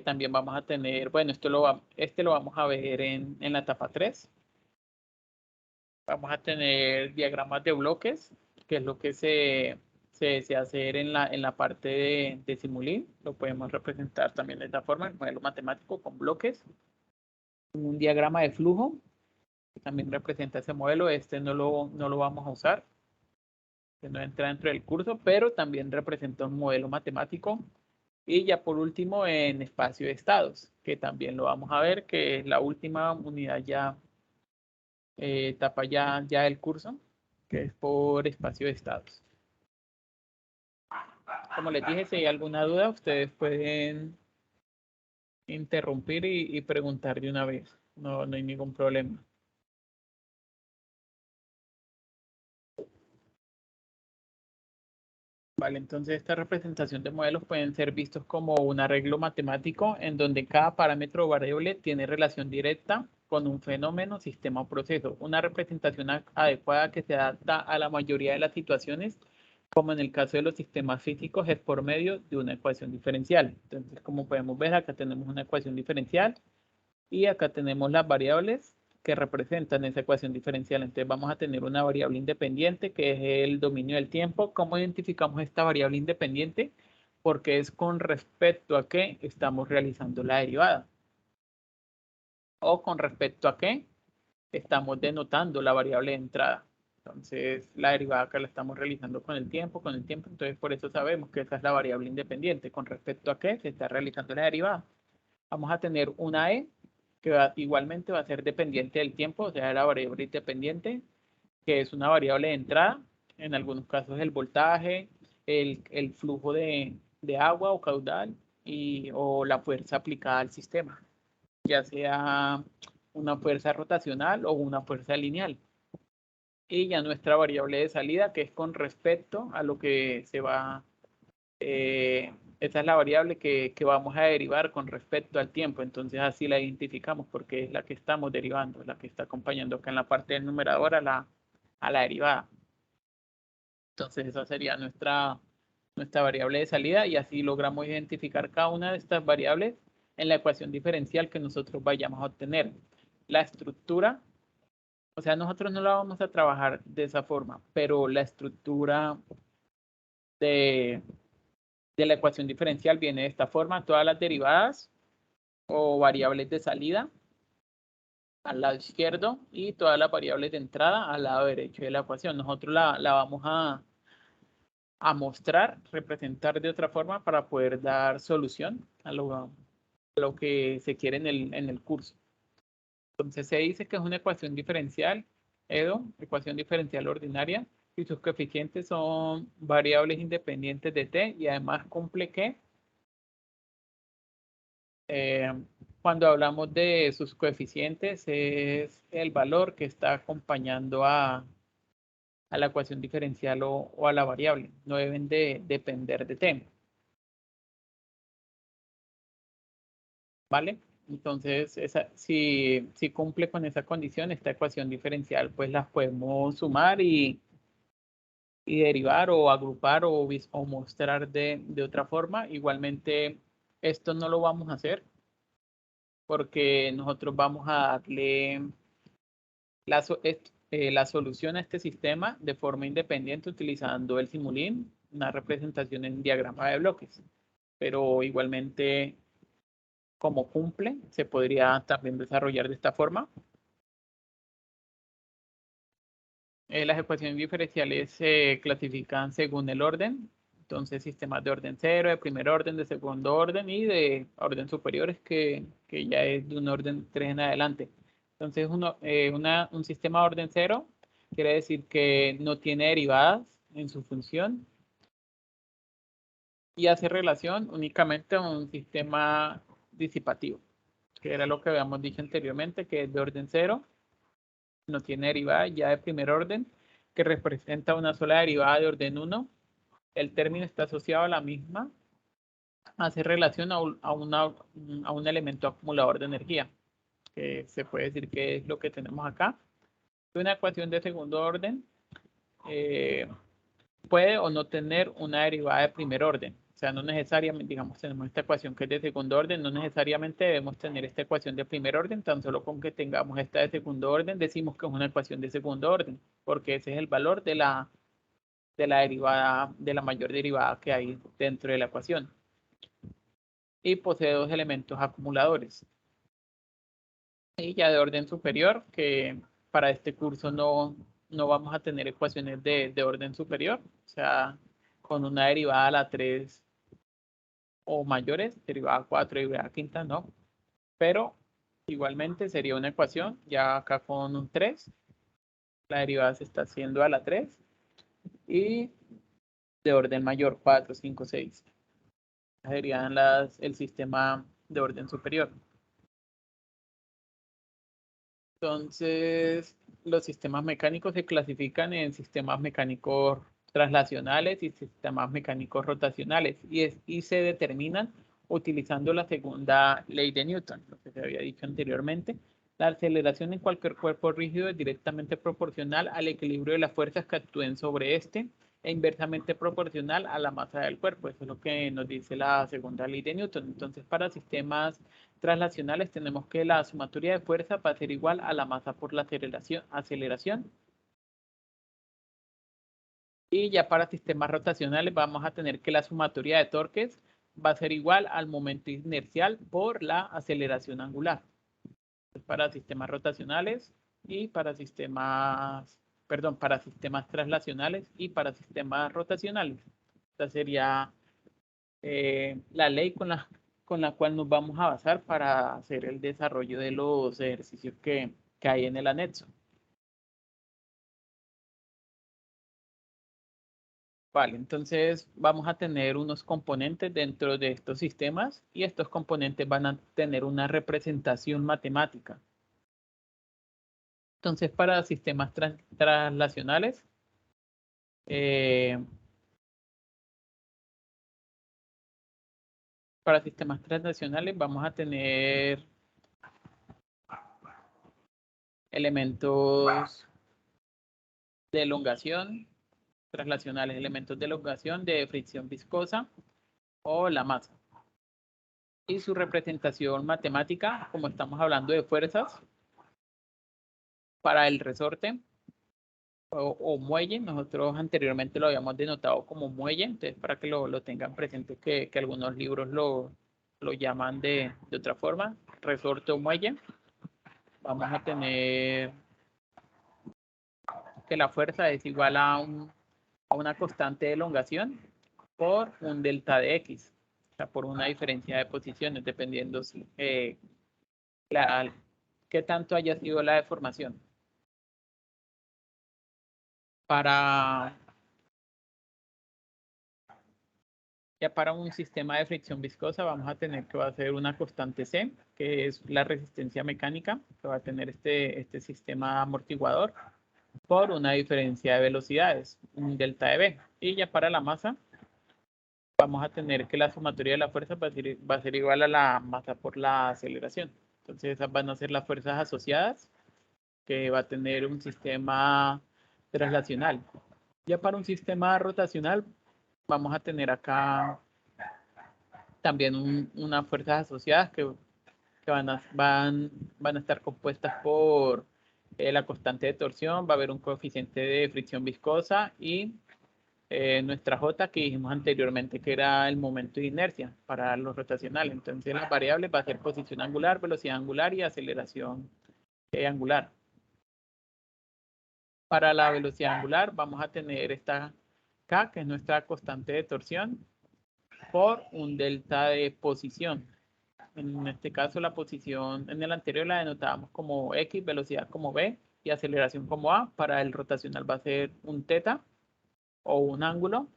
También vamos a tener, bueno, este lo vamos a ver en la etapa 3. Vamos a tener diagramas de bloques, que es lo que se desea hacer en la parte de Simulink. Lo podemos representar también de esta forma, el modelo matemático con bloques. Un diagrama de flujo, que también representa ese modelo. Este no lo vamos a usar, que no entra dentro del curso, pero también representa un modelo matemático. Y ya por último, en espacio de estados, que también lo vamos a ver, que es la última unidad ya, etapa ya del curso, que es por espacio de estados. Como les dije, si hay alguna duda, ustedes pueden interrumpir y preguntar de una vez. No hay ningún problema. Vale, entonces esta representación de modelos pueden ser vistos como un arreglo matemático en donde cada parámetro o variable tiene relación directa con un fenómeno, sistema o proceso. Una representación adecuada que se adapta a la mayoría de las situaciones, como en el caso de los sistemas físicos, es por medio de una ecuación diferencial. Entonces, como podemos ver, acá tenemos una ecuación diferencial y acá tenemos las variables que representan esa ecuación diferencial. Entonces vamos a tener una variable independiente que es el dominio del tiempo. ¿Cómo identificamos esta variable independiente? Porque es con respecto a qué estamos realizando la derivada. O con respecto a qué estamos denotando la variable de entrada. Entonces la derivada acá la estamos realizando con el tiempo. Entonces por eso sabemos que esa es la variable independiente. ¿Con respecto a qué se está realizando la derivada? Vamos a tener una E que igualmente va a ser dependiente del tiempo, o sea, la variable independiente, que es una variable de entrada, en algunos casos el voltaje, el flujo de agua o caudal o la fuerza aplicada al sistema, ya sea una fuerza rotacional o una fuerza lineal. Y ya nuestra variable de salida, que es con respecto a lo que se va esa es la variable que vamos a derivar con respecto al tiempo. Entonces así la identificamos porque es la que estamos derivando, la que está acompañando acá en la parte del numerador a la derivada. Entonces esa sería nuestra variable de salida y así logramos identificar cada una de estas variables en la ecuación diferencial que nosotros vayamos a obtener. La estructura, o sea, nosotros no la vamos a trabajar de esa forma, pero la estructura de la ecuación diferencial viene de esta forma: todas las derivadas o variables de salida al lado izquierdo y todas las variables de entrada al lado derecho de la ecuación. Nosotros la vamos a mostrar, representar de otra forma para poder dar solución a lo que se quiere en el curso. Entonces se dice que es una ecuación diferencial, EDO, ecuación diferencial ordinaria, y sus coeficientes son variables independientes de t y además cumple que cuando hablamos de sus coeficientes es el valor que está acompañando a la ecuación diferencial o a la variable. No deben de depender de t. ¿Vale? Entonces, si cumple con esa condición, esta ecuación diferencial, pues las podemos sumar y derivar o agrupar o mostrar de otra forma. Igualmente, esto no lo vamos a hacer porque nosotros vamos a darle la solución a este sistema de forma independiente utilizando el Simulink, una representación en diagrama de bloques. Pero igualmente, como cumple, se podría también desarrollar de esta forma. Las ecuaciones diferenciales se clasifican según el orden. Entonces, sistemas de orden 0, de primer orden, de segundo orden y de orden superiores, que ya es de un orden 3 en adelante. Entonces, un sistema de orden 0 quiere decir que no tiene derivadas en su función y hace relación únicamente a un sistema disipativo, que era lo que habíamos dicho anteriormente, que es de orden 0, no tiene derivada ya de primer orden, que representa una sola derivada de orden 1. El término está asociado a la misma, hace relación a un elemento acumulador de energía, que se puede decir que es lo que tenemos acá. Una ecuación de segundo orden puede o no tener una derivada de primer orden. O sea, no necesariamente, digamos, tenemos esta ecuación que es de segundo orden, no necesariamente debemos tener esta ecuación de primer orden, tan solo con que tengamos esta de segundo orden, decimos que es una ecuación de segundo orden, porque ese es el valor de la derivada, de la mayor derivada que hay dentro de la ecuación. Y posee dos elementos acumuladores. Y ya de orden superior, que para este curso no vamos a tener ecuaciones de orden superior, o sea, con una derivada a la 3 o mayores, derivada 4, derivada quinta, no. Pero igualmente sería una ecuación, ya acá con un 3, la derivada se está haciendo a la 3, y de orden mayor, 4, 5, 6. Serían el sistema de orden superior. Entonces, los sistemas mecánicos se clasifican en sistemas mecánicos traslacionales y sistemas mecánicos rotacionales y se determinan utilizando la segunda ley de Newton, lo que se había dicho anteriormente. La aceleración en cualquier cuerpo rígido es directamente proporcional al equilibrio de las fuerzas que actúen sobre este e inversamente proporcional a la masa del cuerpo. Eso es lo que nos dice la segunda ley de Newton. Entonces, para sistemas traslacionales tenemos que la sumatoria de fuerza va a ser igual a la masa por la aceleración. Y ya para sistemas rotacionales vamos a tener que la sumatoria de torques va a ser igual al momento inercial por la aceleración angular. Para sistemas rotacionales y para sistemas, perdón, para sistemas traslacionales y para sistemas rotacionales. Esta sería la ley con la cual nos vamos a basar para hacer el desarrollo de los ejercicios que hay en el anexo. Vale, entonces vamos a tener unos componentes dentro de estos sistemas y estos componentes van a tener una representación matemática. Entonces, para sistemas traslacionales, vamos a tener elementos de elongación traslacionales, elementos de elongación, de fricción viscosa o la masa. Y su representación matemática, como estamos hablando de fuerzas, para el resorte o muelle, nosotros anteriormente lo habíamos denotado como muelle, entonces para que lo tengan presente que algunos libros lo llaman de otra forma, resorte o muelle. Vamos a tener que la fuerza es igual a una constante de elongación por un delta de X, o sea, por una diferencia de posiciones, dependiendo qué tanto haya sido la deformación. Para un sistema de fricción viscosa vamos a tener que va a ser una constante C, que es la resistencia mecánica que va a tener este sistema amortiguador por una diferencia de velocidades, un delta de B. Y ya para la masa vamos a tener que la sumatoria de la fuerza va a ser igual a la masa por la aceleración. Entonces esas van a ser las fuerzas asociadas que va a tener un sistema traslacional. Ya para un sistema rotacional vamos a tener acá también unas fuerzas asociadas que van a estar compuestas por la constante de torsión, va a haber un coeficiente de fricción viscosa y nuestra J que dijimos anteriormente que era el momento de inercia para los rotacionales. Entonces las variables va a ser posición angular, velocidad angular y aceleración angular. Para la velocidad angular vamos a tener esta K, que es nuestra constante de torsión, por un delta de posición. En este caso la posición en el anterior la denotábamos como X, velocidad como B y aceleración como A. Para el rotacional va a ser un teta o un ángulo.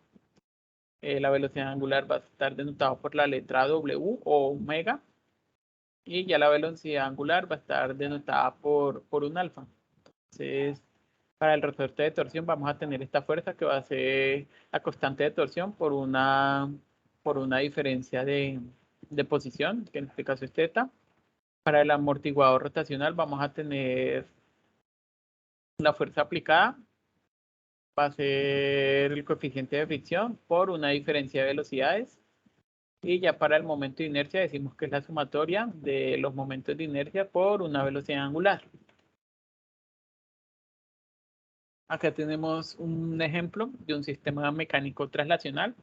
La velocidad angular va a estar denotado por la letra W o omega. Y ya la velocidad angular va a estar denotada por un alfa. Entonces, para el resorte de torsión vamos a tener esta fuerza que va a ser la constante de torsión por una diferencia de posición, que en este caso es teta. Para el amortiguador rotacional vamos a tener la fuerza aplicada, va a ser el coeficiente de fricción por una diferencia de velocidades. Y ya para el momento de inercia decimos que es la sumatoria de los momentos de inercia por una velocidad angular. Acá tenemos un ejemplo de un sistema mecánico traslacional.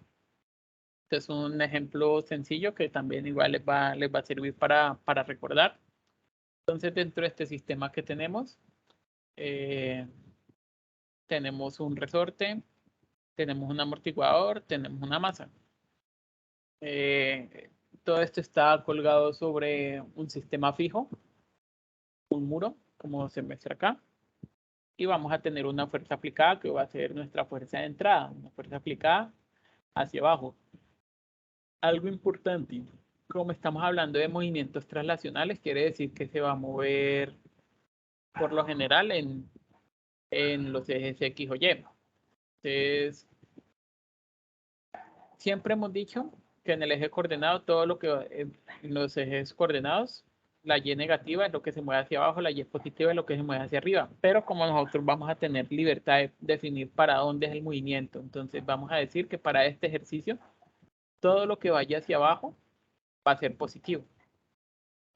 Este es un ejemplo sencillo que también igual les va a servir para recordar. Entonces, dentro de este sistema que tenemos un resorte, tenemos un amortiguador, tenemos una masa. Todo esto está colgado sobre un sistema fijo, un muro, como se muestra acá. Y vamos a tener una fuerza aplicada que va a ser nuestra fuerza de entrada, una fuerza aplicada hacia abajo. Algo importante, como estamos hablando de movimientos traslacionales, quiere decir que se va a mover por lo general en los ejes X o Y. Entonces, siempre hemos dicho que en el eje coordenado, todo lo que en los ejes coordenados, la Y negativa es lo que se mueve hacia abajo, la Y positiva es lo que se mueve hacia arriba. Pero como nosotros vamos a tener libertad de definir para dónde es el movimiento, entonces vamos a decir que para este ejercicio, todo lo que vaya hacia abajo va a ser positivo.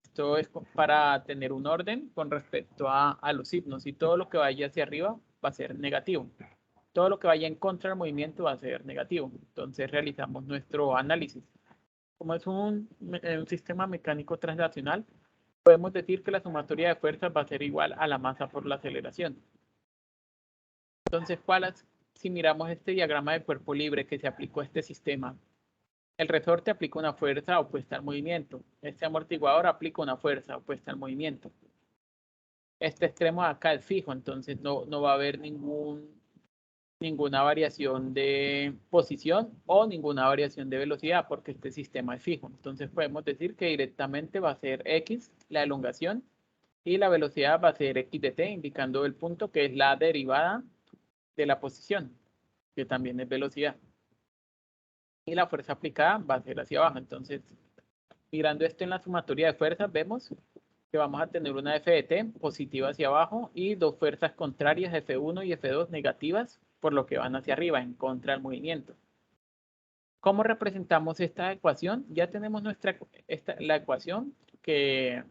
Esto es para tener un orden con respecto a los signos, y todo lo que vaya hacia arriba va a ser negativo. Todo lo que vaya en contra del movimiento va a ser negativo. Entonces realizamos nuestro análisis. Como es un sistema mecánico translacional, podemos decir que la sumatoria de fuerzas va a ser igual a la masa por la aceleración. Entonces, si miramos este diagrama de cuerpo libre que se aplicó a este sistema, el resorte aplica una fuerza opuesta al movimiento. Este amortiguador aplica una fuerza opuesta al movimiento. Este extremo de acá es fijo, entonces no va a haber ninguna variación de posición o ninguna variación de velocidad porque este sistema es fijo. Entonces podemos decir que directamente va a ser X la elongación y la velocidad va a ser X de t, indicando el punto que es la derivada de la posición, que también es velocidad. Y la fuerza aplicada va a ser hacia abajo. Entonces, mirando esto en la sumatoria de fuerzas, vemos que vamos a tener una F de t positiva hacia abajo y dos fuerzas contrarias F1 y F2 negativas, por lo que van hacia arriba, en contra del movimiento. ¿Cómo representamos esta ecuación? Ya tenemos la ecuación que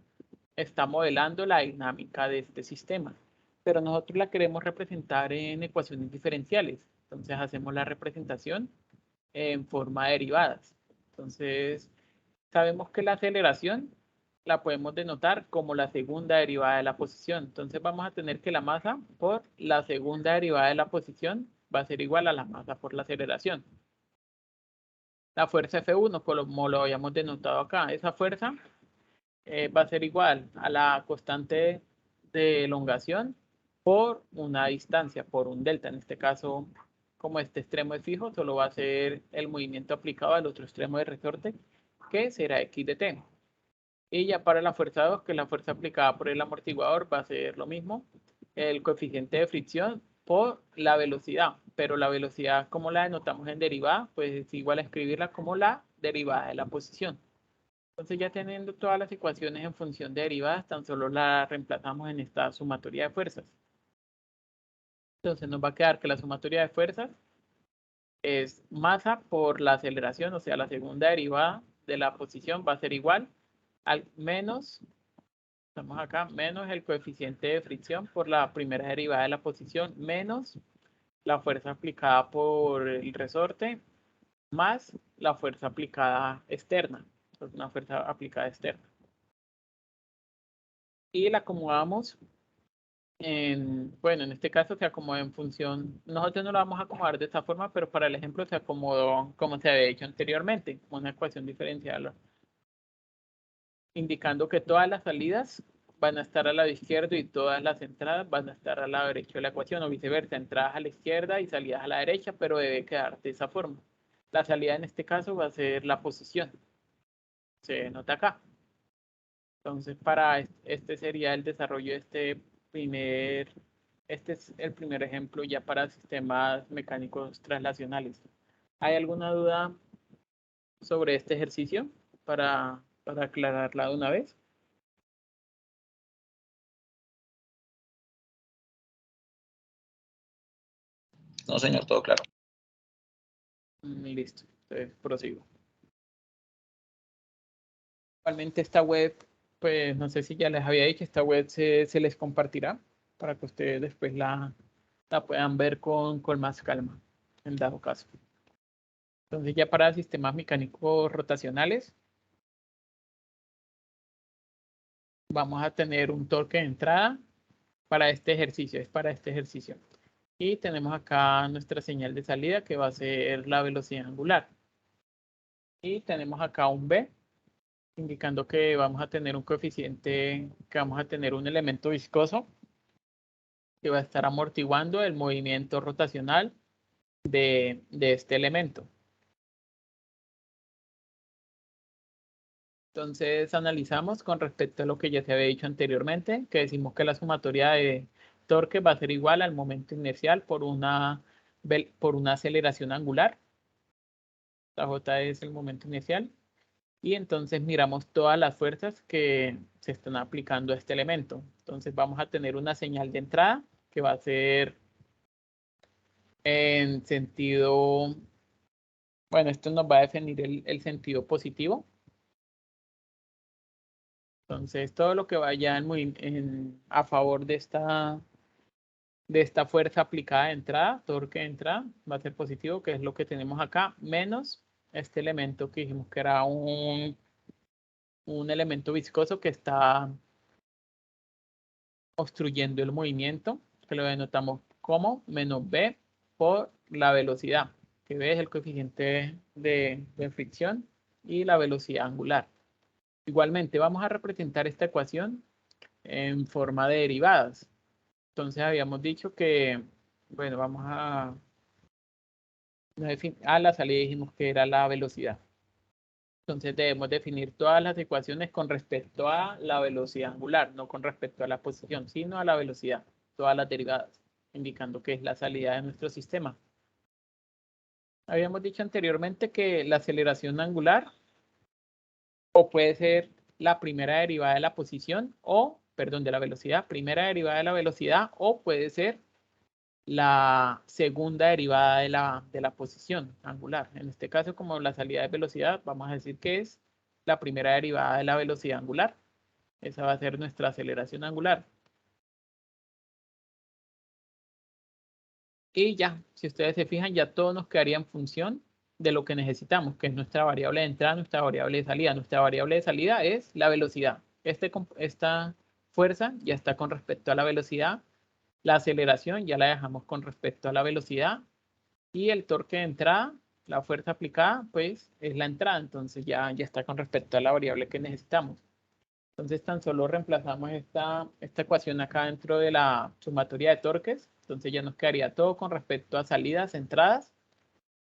está modelando la dinámica de este sistema, pero nosotros la queremos representar en ecuaciones diferenciales. Entonces hacemos la representación en forma de derivadas. Entonces, sabemos que la aceleración la podemos denotar como la segunda derivada de la posición. Entonces vamos a tener que la masa por la segunda derivada de la posición va a ser igual a la masa por la aceleración. La fuerza F1, como lo habíamos denotado acá, esa fuerza va a ser igual a la constante de elongación por una distancia, por un delta. En este caso, como este extremo es fijo, solo va a ser el movimiento aplicado al otro extremo del resorte, que será X de t. Y ya para la fuerza 2, que es la fuerza aplicada por el amortiguador, va a ser lo mismo, el coeficiente de fricción por la velocidad. pero la velocidad, como la denotamos en derivada, pues es igual a escribirla como la derivada de la posición. Entonces, ya teniendo todas las ecuaciones en función de derivadas, tan solo la reemplazamos en esta sumatoria de fuerzas. Entonces, nos va a quedar que la sumatoria de fuerzas es masa por la aceleración, o sea, la segunda derivada de la posición va a ser igual al menos, estamos acá, menos el coeficiente de fricción por la primera derivada de la posición, menos la fuerza aplicada por el resorte, más la fuerza aplicada externa, pues una fuerza aplicada externa. Y la acomodamos bueno, en este caso se acomoda en función, nosotros no lo vamos a acomodar de esta forma, pero para el ejemplo se acomodó como se había hecho anteriormente, como una ecuación diferencial, indicando que todas las salidas van a estar al lado izquierdo y todas las entradas van a estar al lado derecho de la ecuación, o viceversa, entradas a la izquierda y salidas a la derecha, pero debe quedar de esa forma. La salida en este caso va a ser la posición, se nota acá. Entonces, para este sería el desarrollo de este es el primer ejemplo ya para sistemas mecánicos traslacionales. ¿Hay alguna duda sobre este ejercicio para aclararla de una vez? No, señor, todo claro. Listo, entonces prosigo. Igualmente esta web, pues no sé si ya les había dicho, esta web se les compartirá para que ustedes después la puedan ver con más calma, en dado caso. Entonces ya para sistemas mecánicos rotacionales, vamos a tener un torque de entrada para este ejercicio, es para este ejercicio. Y tenemos acá nuestra señal de salida que va a ser la velocidad angular. Y tenemos acá un B, indicando que vamos a tener un coeficiente, que vamos a tener un elemento viscoso que va a estar amortiguando el movimiento rotacional de este elemento. Entonces analizamos con respecto a lo que ya se había dicho anteriormente, que decimos que la sumatoria de torque va a ser igual al momento inercial por una aceleración angular. La J es el momento inicial. Y entonces miramos todas las fuerzas que se están aplicando a este elemento. Entonces vamos a tener una señal de entrada que va a ser en sentido, bueno, esto nos va a definir el sentido positivo. Entonces todo lo que vaya a favor de esta fuerza aplicada de entrada, torque de entrada, va a ser positivo, que es lo que tenemos acá, menos este elemento que dijimos que era un elemento viscoso que está obstruyendo el movimiento, que lo denotamos como menos B por la velocidad, que B es el coeficiente de fricción y la velocidad angular. Igualmente, vamos a representar esta ecuación en forma de derivadas. Entonces, habíamos dicho que, bueno, vamos a la salida dijimos que era la velocidad. Entonces, debemos definir todas las ecuaciones con respecto a la velocidad angular, no con respecto a la posición, sino a la velocidad, todas las derivadas, indicando que es la salida de nuestro sistema. Habíamos dicho anteriormente que la aceleración angular o puede ser la primera derivada de la posición o, perdón, de la velocidad, primera derivada de la velocidad o puede ser la segunda derivada de la posición angular. En este caso, como la salida de velocidad, vamos a decir que es la primera derivada de la velocidad angular. Esa va a ser nuestra aceleración angular. Y ya, si ustedes se fijan, ya todo nos quedaría en función de lo que necesitamos, que es nuestra variable de entrada, nuestra variable de salida. Nuestra variable de salida es la velocidad. Esta fuerza ya está con respecto a la velocidad. La aceleración ya la dejamos con respecto a la velocidad. Y el torque de entrada, la fuerza aplicada, pues es la entrada. Entonces ya está con respecto a la variable que necesitamos. Entonces tan solo reemplazamos esta ecuación acá dentro de la sumatoria de torques. Entonces ya nos quedaría todo con respecto a salidas, entradas.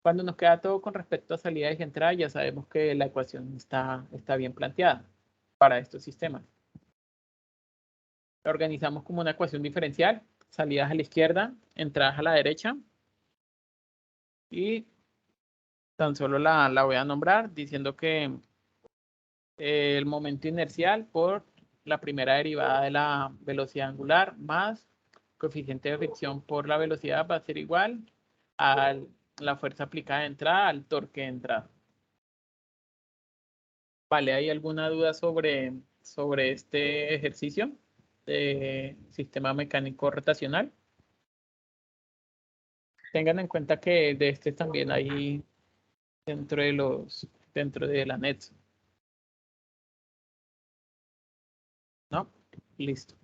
Cuando nos queda todo con respecto a salidas y entradas, ya sabemos que la ecuación está bien planteada para estos sistemas. La organizamos como una ecuación diferencial, salidas a la izquierda, entradas a la derecha. Y tan solo la voy a nombrar diciendo que el momento inercial por la primera derivada de la velocidad angular más coeficiente de fricción por la velocidad va a ser igual a la fuerza aplicada de entrada al torque de entrada. Vale, ¿hay alguna duda sobre este ejercicio de sistema mecánico rotacional? Tengan en cuenta que de este también hay dentro de la NET. ¿No? Listo.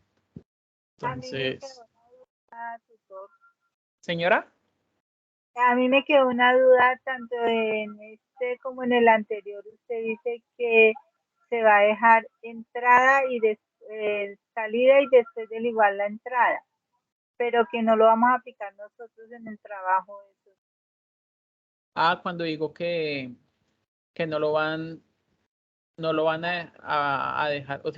A mí me Entonces, quedó una duda, tutor. señora. A mí me quedó una duda tanto en este como en el anterior. Usted dice que se va a dejar entrada y salida y después del igual la entrada, pero que no lo vamos a aplicar nosotros en el trabajo. Eso. Cuando digo que no lo van a dejar, o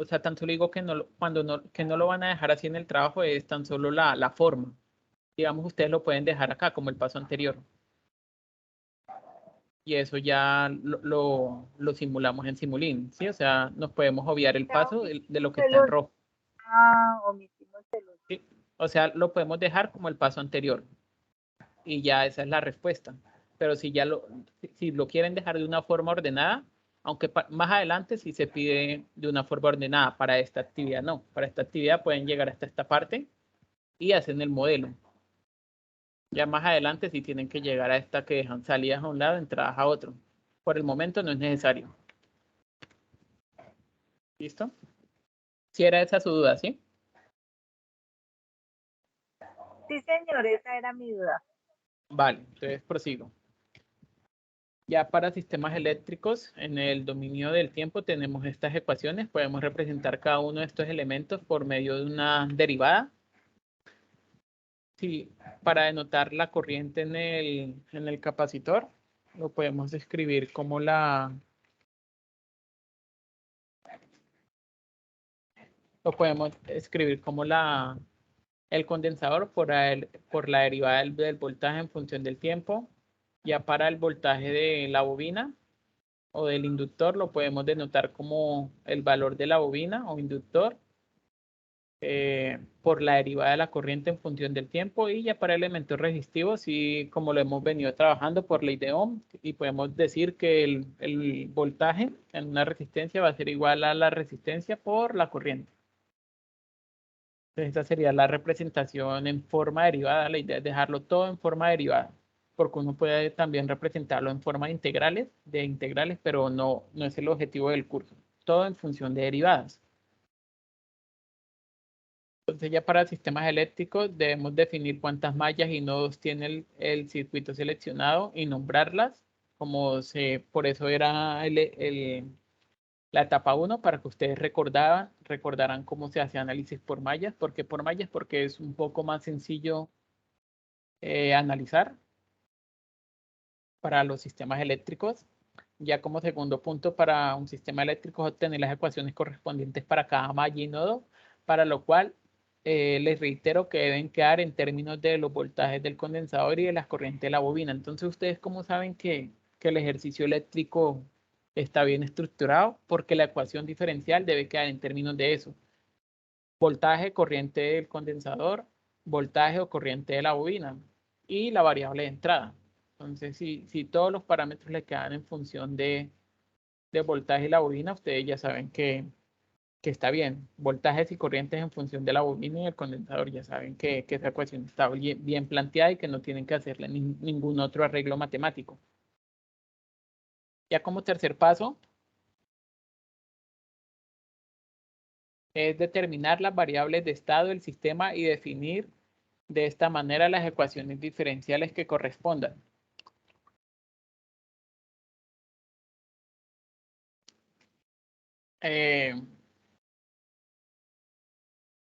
sea, tan solo digo que que no lo van a dejar así en el trabajo, es tan solo la forma. Digamos, ustedes lo pueden dejar acá como el paso anterior. Y eso ya lo simulamos en Simulink, ¿sí? O sea, nos podemos obviar el Ya paso de lo omitimos que el está en último. rojo, Omitimos el último. ¿sí? O sea, lo podemos dejar como el paso anterior. Y ya esa es la respuesta. Pero si lo quieren dejar de una forma ordenada, aunque más adelante sí se pide de una forma ordenada, para esta actividad no. Para esta actividad pueden llegar hasta esta parte y hacen el modelo. Ya más adelante sí tienen que llegar a esta que dejan salidas a un lado, entradas a otro. Por el momento no es necesario. ¿Listo? Si era esa su duda, ¿sí? Sí, señor, esa era mi duda. Vale, entonces prosigo. Ya para sistemas eléctricos, en el dominio del tiempo tenemos estas ecuaciones. Podemos representar cada uno de estos elementos por medio de una derivada. Sí, para denotar la corriente en el capacitor, lo podemos escribir como el condensador por la derivada del voltaje en función del tiempo. Ya para el voltaje de la bobina o del inductor lo podemos denotar como el valor de la bobina o inductor por la derivada de la corriente en función del tiempo. Y ya para elementos resistivos, sí, como lo hemos venido trabajando por ley de Ohm, y podemos decir que el voltaje en una resistencia va a ser igual a la resistencia por la corriente. Entonces, esta sería la representación en forma derivada. La idea es dejarlo todo en forma derivada, porque uno puede también representarlo en forma de integrales, pero no es el objetivo del curso. Todo en función de derivadas. Entonces, ya para sistemas eléctricos debemos definir cuántas mallas y nodos tiene el circuito seleccionado y nombrarlas, por eso era la etapa 1, para que ustedes recordaran cómo se hace análisis por mallas. ¿Por qué por mallas? Porque es un poco más sencillo analizar para los sistemas eléctricos. Ya como segundo punto, para un sistema eléctrico, obtener las ecuaciones correspondientes para cada malla y nodo, para lo cual les reitero que deben quedar en términos de los voltajes del condensador y de las corrientes de la bobina. Entonces, ¿ustedes cómo saben que el ejercicio eléctrico está bien estructurado? Porque la ecuación diferencial debe quedar en términos de eso. Voltaje, corriente del condensador, voltaje o corriente de la bobina y la variable de entrada. Entonces, si todos los parámetros le quedan en función de voltaje y la bobina, ustedes ya saben que está bien. Voltajes y corrientes en función de la bobina y el condensador, ya saben que esa ecuación está bien planteada y que no tienen que hacerle ningún otro arreglo matemático. Ya como tercer paso, es determinar las variables de estado del sistema y definir de esta manera las ecuaciones diferenciales que correspondan.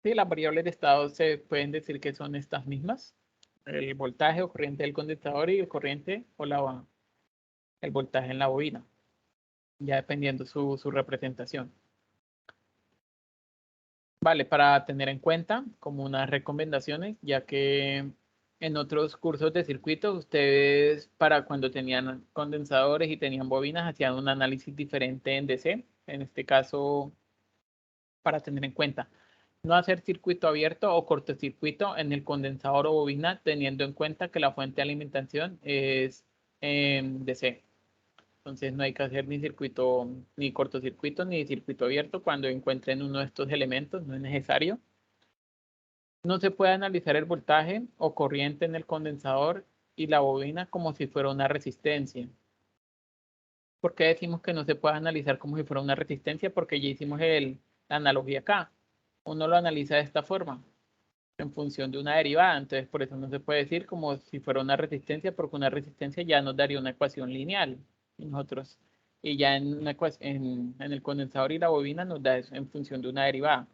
Sí, las variables de estado se pueden decir que son estas mismas. El voltaje o corriente del condensador y el corriente o el voltaje en la bobina, ya dependiendo su representación. Vale, para tener en cuenta como unas recomendaciones, ya que En otros cursos de circuitos, ustedes para cuando tenían condensadores y tenían bobinas, hacían un análisis diferente en DC. En este caso, para tener en cuenta, no hacer circuito abierto o cortocircuito en el condensador o bobina, teniendo en cuenta que la fuente de alimentación es en DC. Entonces no hay que hacer ni circuito, ni cortocircuito, ni circuito abierto cuando encuentren uno de estos elementos, no es necesario. No se puede analizar el voltaje o corriente en el condensador y la bobina como si fuera una resistencia. ¿Por qué decimos que no se puede analizar como si fuera una resistencia? Porque ya hicimos la analogía acá. Uno lo analiza de esta forma, en función de una derivada. Entonces, por eso no se puede decir como si fuera una resistencia, porque una resistencia ya nos daría una ecuación lineal. Y ya en el condensador y la bobina nos da eso en función de una derivada.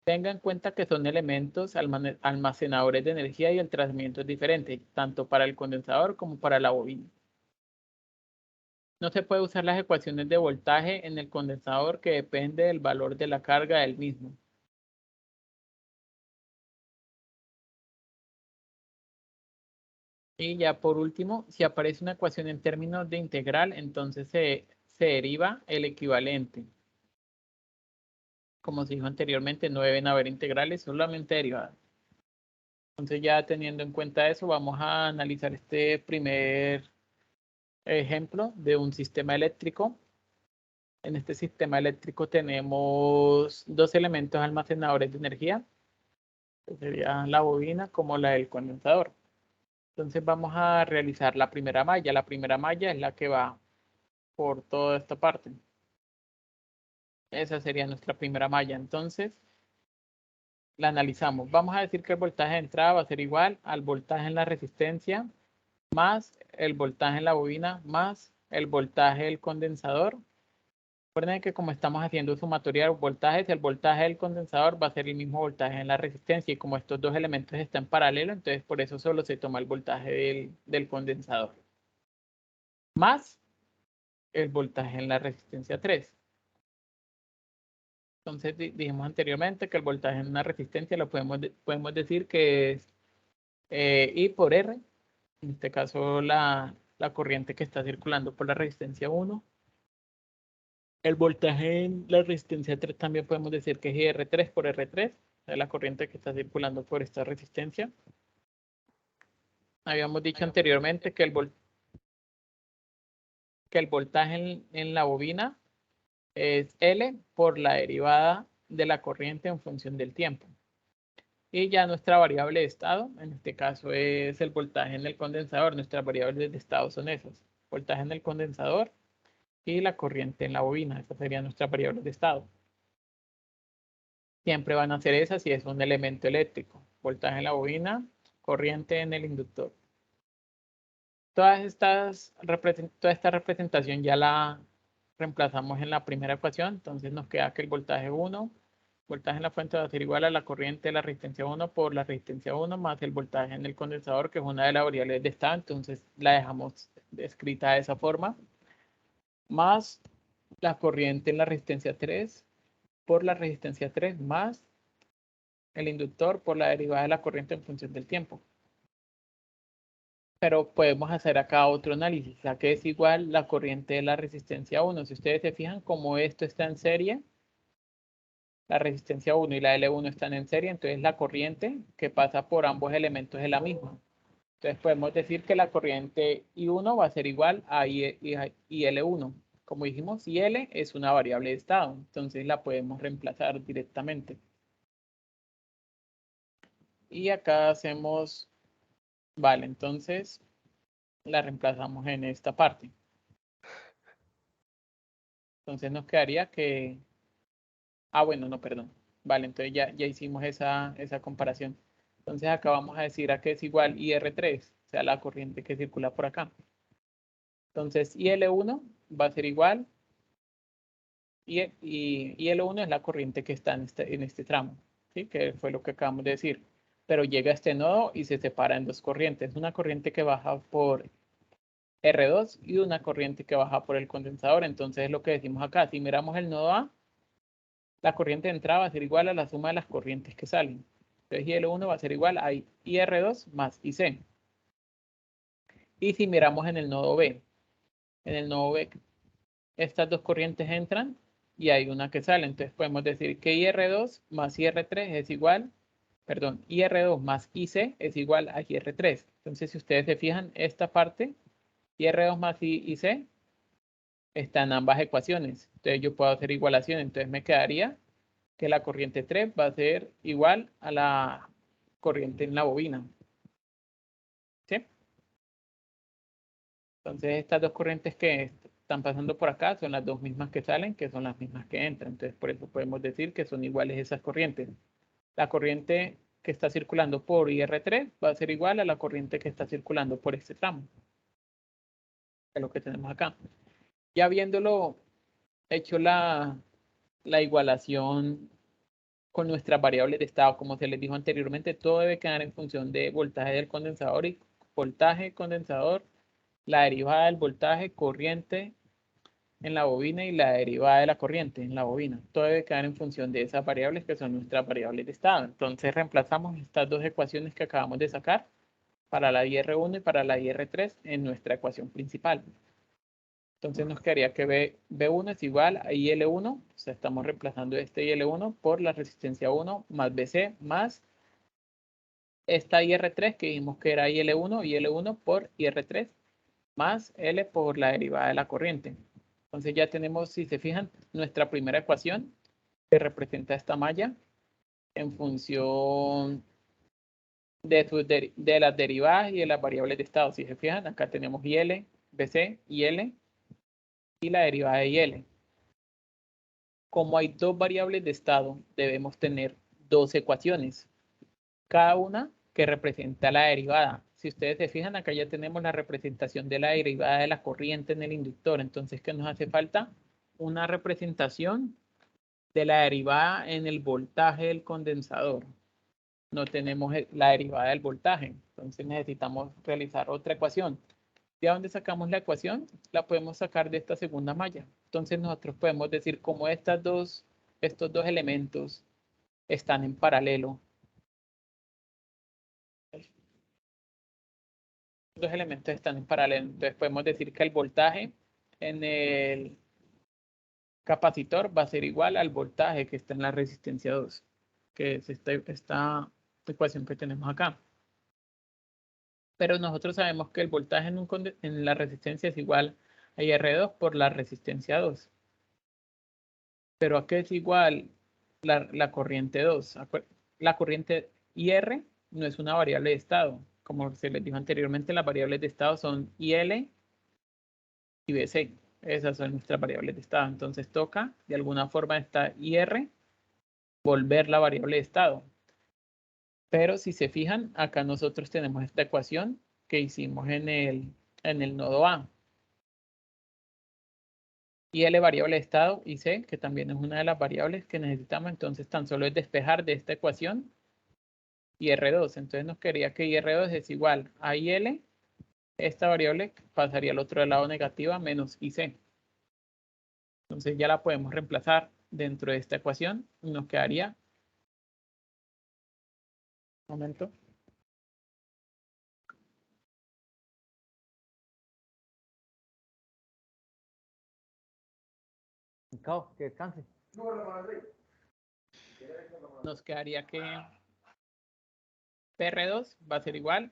Tenga en cuenta que son elementos almacenadores de energía y el tratamiento es diferente, tanto para el condensador como para la bobina. No se puede usar las ecuaciones de voltaje en el condensador que depende del valor de la carga del mismo. Y ya por último, si aparece una ecuación en términos de integral, entonces se deriva el equivalente. Como se dijo anteriormente, no deben haber integrales, solamente derivadas. Entonces ya teniendo en cuenta eso, vamos a analizar este primer ejemplo de un sistema eléctrico. En este sistema eléctrico tenemos dos elementos almacenadores de energía, que sería la bobina como la del condensador. Entonces vamos a realizar la primera malla. La primera malla es la que va por toda esta parte. Esa sería nuestra primera malla. Entonces la analizamos. Vamos a decir que el voltaje de entrada va a ser igual al voltaje en la resistencia más el voltaje en la bobina más el voltaje del condensador. Recuerden que como estamos haciendo sumatoria de voltajes, el voltaje del condensador va a ser el mismo voltaje en la resistencia y como estos dos elementos están en paralelo, entonces por eso solo se toma el voltaje del condensador. Más el voltaje en la resistencia 3. Entonces dijimos anteriormente que el voltaje en una resistencia lo podemos decir que es I por R. En este caso la corriente que está circulando por la resistencia 1. El voltaje en la resistencia 3 también podemos decir que es IR3 por R3, es la corriente que está circulando por esta resistencia. Habíamos dicho anteriormente que el voltaje en la bobina es L por la derivada de la corriente en función del tiempo. Y ya nuestra variable de estado, en este caso es el voltaje en el condensador, nuestras variables de estado son esas, voltaje en el condensador y la corriente en la bobina, esas serían nuestras variables de estado. Siempre van a ser esas si es un elemento eléctrico. Voltaje en la bobina, corriente en el inductor. Toda esta representación ya la reemplazamos en la primera ecuación. Entonces nos queda que el voltaje 1, voltaje en la fuente va a ser igual a la corriente de la resistencia 1 por la resistencia 1 más el voltaje en el condensador, que es una de las variables de estado. Entonces la dejamos escrita de esa forma. Más la corriente en la resistencia 3 por la resistencia 3 más el inductor por la derivada de la corriente en función del tiempo. Pero podemos hacer acá otro análisis, ya que es igual la corriente de la resistencia 1. Si ustedes se fijan, como esto está en serie, la resistencia 1 y la L1 están en serie, entonces la corriente que pasa por ambos elementos es la misma. Entonces podemos decir que la corriente I1 va a ser igual a IL1. Como dijimos, IL es una variable de estado, entonces la podemos reemplazar directamente. Y acá hacemos, vale, entonces la reemplazamos en esta parte. Entonces nos quedaría que, bueno, no, perdón. Vale, entonces ya hicimos esa comparación. Entonces acá vamos a decir a que es igual IR3, o sea, la corriente que circula por acá. Entonces IL1 va a ser igual, y IL1 es la corriente que está en este tramo, ¿sí? Que fue lo que acabamos de decir. Pero llega a este nodo y se separa en dos corrientes. Una corriente que baja por R2 y una corriente que baja por el condensador. Entonces es lo que decimos acá. Si miramos el nodo A, la corriente de entrada va a ser igual a la suma de las corrientes que salen. Entonces IL1 va a ser igual a IR2 más IC. Y si miramos en el nodo B, estas dos corrientes entran y hay una que sale. Entonces podemos decir que IR2 más IR3 es igual, perdón, IR2 más IC es igual a IR3. Entonces si ustedes se fijan, esta parte, IR2 más IC, está en ambas ecuaciones. Entonces yo puedo hacer igualación. Entonces me quedaría que la corriente 3 va a ser igual a la corriente en la bobina. ¿Sí? Entonces estas dos corrientes que están pasando por acá son las dos mismas que salen, que son las mismas que entran. Entonces por eso podemos decir que son iguales esas corrientes. La corriente que está circulando por IR3 va a ser igual a la corriente que está circulando por este tramo. Que es lo que tenemos acá. Ya habiéndolo hecho la igualación con nuestras variables de estado, como se les dijo anteriormente, todo debe quedar en función de voltaje del condensador y voltaje condensador, la derivada del voltaje, corriente en la bobina y la derivada de la corriente en la bobina. Todo debe quedar en función de esas variables que son nuestras variables de estado. Entonces reemplazamos estas dos ecuaciones que acabamos de sacar para la IR1 y para la IR3 en nuestra ecuación principal. Entonces nos quedaría que B1 es igual a IL1, o sea, estamos reemplazando este IL1 por la resistencia 1 más BC más esta IR3 que dijimos que era IL1 por IR3 más L por la derivada de la corriente. Entonces ya tenemos, si se fijan, nuestra primera ecuación que representa esta malla en función de las derivadas y de las variables de estado. Si se fijan, acá tenemos IL, BC, IL y la derivada de IL. Como hay dos variables de estado, debemos tener dos ecuaciones, cada una que representa la derivada. Si ustedes se fijan, acá ya tenemos la representación de la derivada de la corriente en el inductor. Entonces, ¿qué nos hace falta? Una representación de la derivada en el voltaje del condensador. No tenemos la derivada del voltaje. Entonces necesitamos realizar otra ecuación. ¿De dónde sacamos la ecuación? La podemos sacar de esta segunda malla. Entonces nosotros podemos decir como estos dos elementos están en paralelo. Dos elementos están en paralelo. Entonces podemos decir que el voltaje en el capacitor va a ser igual al voltaje que está en la resistencia 2, que es esta ecuación que tenemos acá. Pero nosotros sabemos que el voltaje en la resistencia es igual a IR2 por la resistencia 2. Pero ¿a qué es igual la corriente 2? La corriente IR no es una variable de estado. Como se les dijo anteriormente, las variables de estado son IL y BC. Esas son nuestras variables de estado. Entonces toca, de alguna forma, esta IR volver la variable de estado. Pero si se fijan, acá nosotros tenemos esta ecuación que hicimos en el nodo A. IL variable de estado y C, que también es una de las variables que necesitamos. Entonces tan solo es despejar de esta ecuación IR2. Entonces nos quedaría que IR2 es igual a IL. Esta variable pasaría al otro lado negativa menos IC. Entonces ya la podemos reemplazar dentro de esta ecuación y nos quedaría, un momento. Que descanse. Nos quedaría que PR2 va a ser igual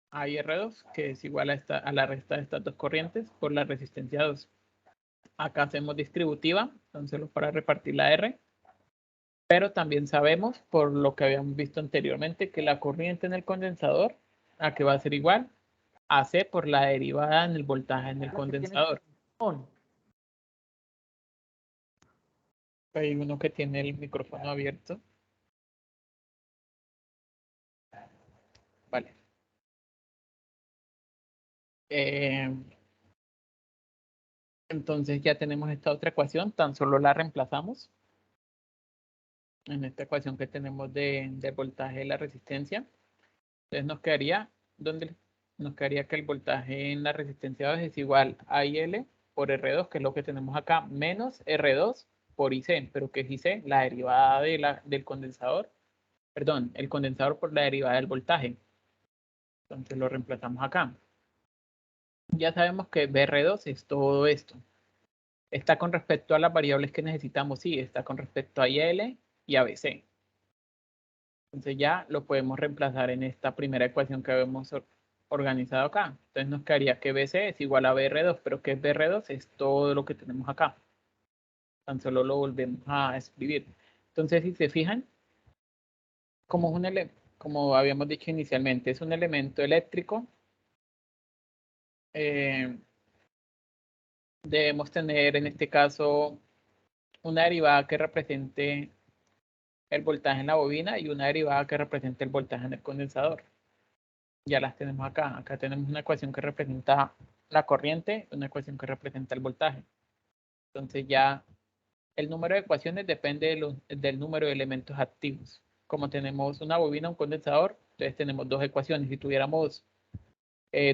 a IR2, que es igual a la resta de estas dos corrientes por la resistencia 2. Acá hacemos distributiva, entonces para repartir la R. Pero también sabemos, por lo que habíamos visto anteriormente, que la corriente en el condensador, ¿a qué va a ser igual? A C por la derivada en el voltaje en el condensador. Hay uno que tiene el micrófono abierto. Vale. Entonces ya tenemos esta otra ecuación, tan solo la reemplazamos en esta ecuación que tenemos del voltaje de la resistencia. Entonces nos quedaría, nos quedaría que el voltaje en la resistencia 2 es igual a IL por R2, que es lo que tenemos acá, menos R2 por IC, pero que es IC, la derivada del condensador Perdón, el condensador por la derivada del voltaje. Entonces lo reemplazamos acá. Ya sabemos que BR2 es todo esto. Está con respecto a las variables que necesitamos, sí, está con respecto a IL y a BC. Entonces ya lo podemos reemplazar en esta primera ecuación que habíamos organizado acá. Entonces nos quedaría que BC es igual a BR2, pero que BR2 es todo lo que tenemos acá. Tan solo lo volvemos a escribir. Entonces, si se fijan, como habíamos dicho inicialmente, es un elemento eléctrico. Debemos tener en este caso una derivada que represente el voltaje en la bobina y una derivada que represente el voltaje en el condensador. Ya las tenemos acá. Acá tenemos una ecuación que representa la corriente, una ecuación que representa el voltaje. Entonces ya el número de ecuaciones depende del número de elementos activos. Como tenemos una bobina, un condensador, entonces tenemos dos ecuaciones. Si tuviéramos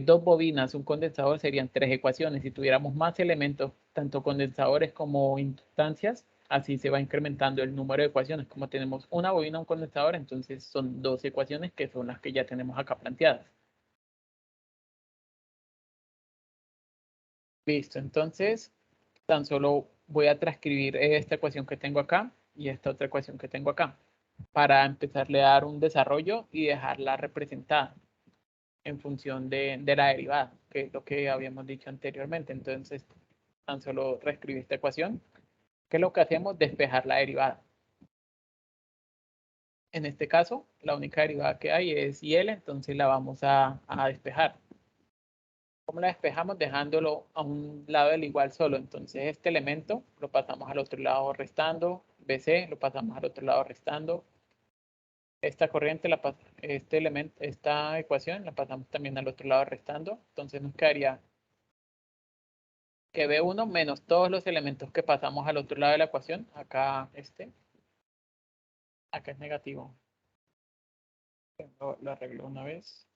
dos bobinas, un condensador, serían tres ecuaciones. Si tuviéramos más elementos, tanto condensadores como inductancias, así se va incrementando el número de ecuaciones. Como tenemos una bobina, un condensador, entonces son dos ecuaciones que son las que ya tenemos acá planteadas. Listo, entonces tan solo voy a transcribir esta ecuación que tengo acá y esta otra ecuación que tengo acá para empezarle a dar un desarrollo y dejarla representada en función de la derivada, que es lo que habíamos dicho anteriormente. Entonces, tan solo reescribí esta ecuación, que es lo que hacemos, despejar la derivada. En este caso, la única derivada que hay es IL, entonces la vamos a despejar. ¿Cómo la despejamos? Dejándolo a un lado del igual solo. Entonces, este elemento lo pasamos al otro lado restando, BC lo pasamos al otro lado restando. Esta corriente, esta ecuación la pasamos también al otro lado restando. Entonces nos quedaría que B1 menos todos los elementos que pasamos al otro lado de la ecuación. Acá acá es negativo. Lo arreglo una vez.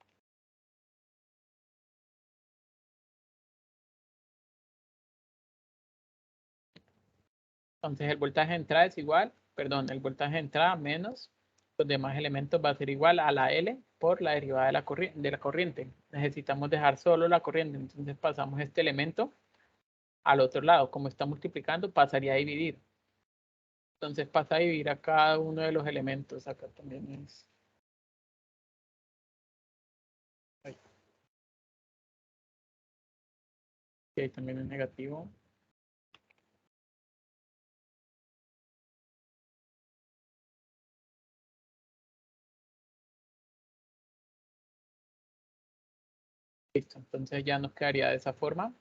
Entonces el voltaje de entrada es igual, perdón, el voltaje de entrada menos los demás elementos va a ser igual a la L por la derivada de la corriente. Necesitamos dejar solo la corriente, entonces pasamos este elemento al otro lado. Como está multiplicando, pasaría a dividir. Entonces pasa a dividir a cada uno de los elementos. Acá también es. Ahí también es negativo. Listo, entonces ya nos quedaría de esa forma.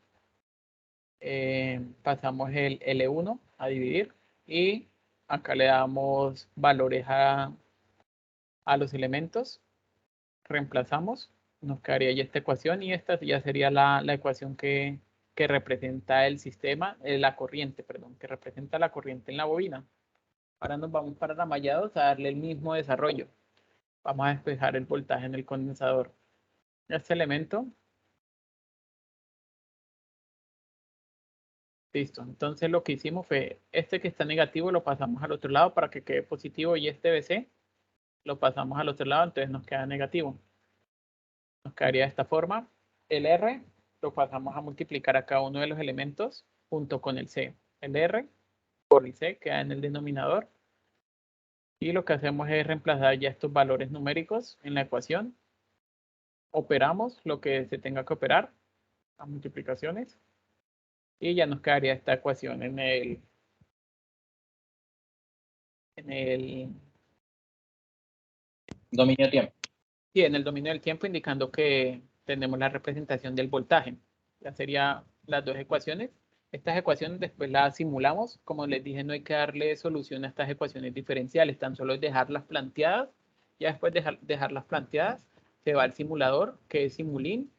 Pasamos el L1 a dividir y acá le damos valores a los elementos. Reemplazamos, nos quedaría ya esta ecuación y esta ya sería la ecuación que representa el sistema, la corriente, perdón, que representa la corriente en la bobina. Ahora nos vamos para la malla 2 a darle el mismo desarrollo. Vamos a despejar el voltaje en el condensador. Este elemento. Listo. Entonces lo que hicimos fue, este que está negativo lo pasamos al otro lado para que quede positivo y este BC lo pasamos al otro lado, entonces nos queda negativo. Nos quedaría de esta forma. El R lo pasamos a multiplicar a cada uno de los elementos junto con el C. El R por el C queda en el denominador. Y lo que hacemos es reemplazar ya estos valores numéricos en la ecuación. Operamos lo que se tenga que operar, las multiplicaciones. Y ya nos quedaría esta ecuación en el Dominio de tiempo. Sí, en el dominio del tiempo, indicando que tenemos la representación del voltaje. Ya serían las dos ecuaciones. Estas ecuaciones después las simulamos. Como les dije, no hay que darle solución a estas ecuaciones diferenciales, tan solo es dejarlas planteadas. Ya después de dejarlas planteadas, se va al simulador, que es Simulink,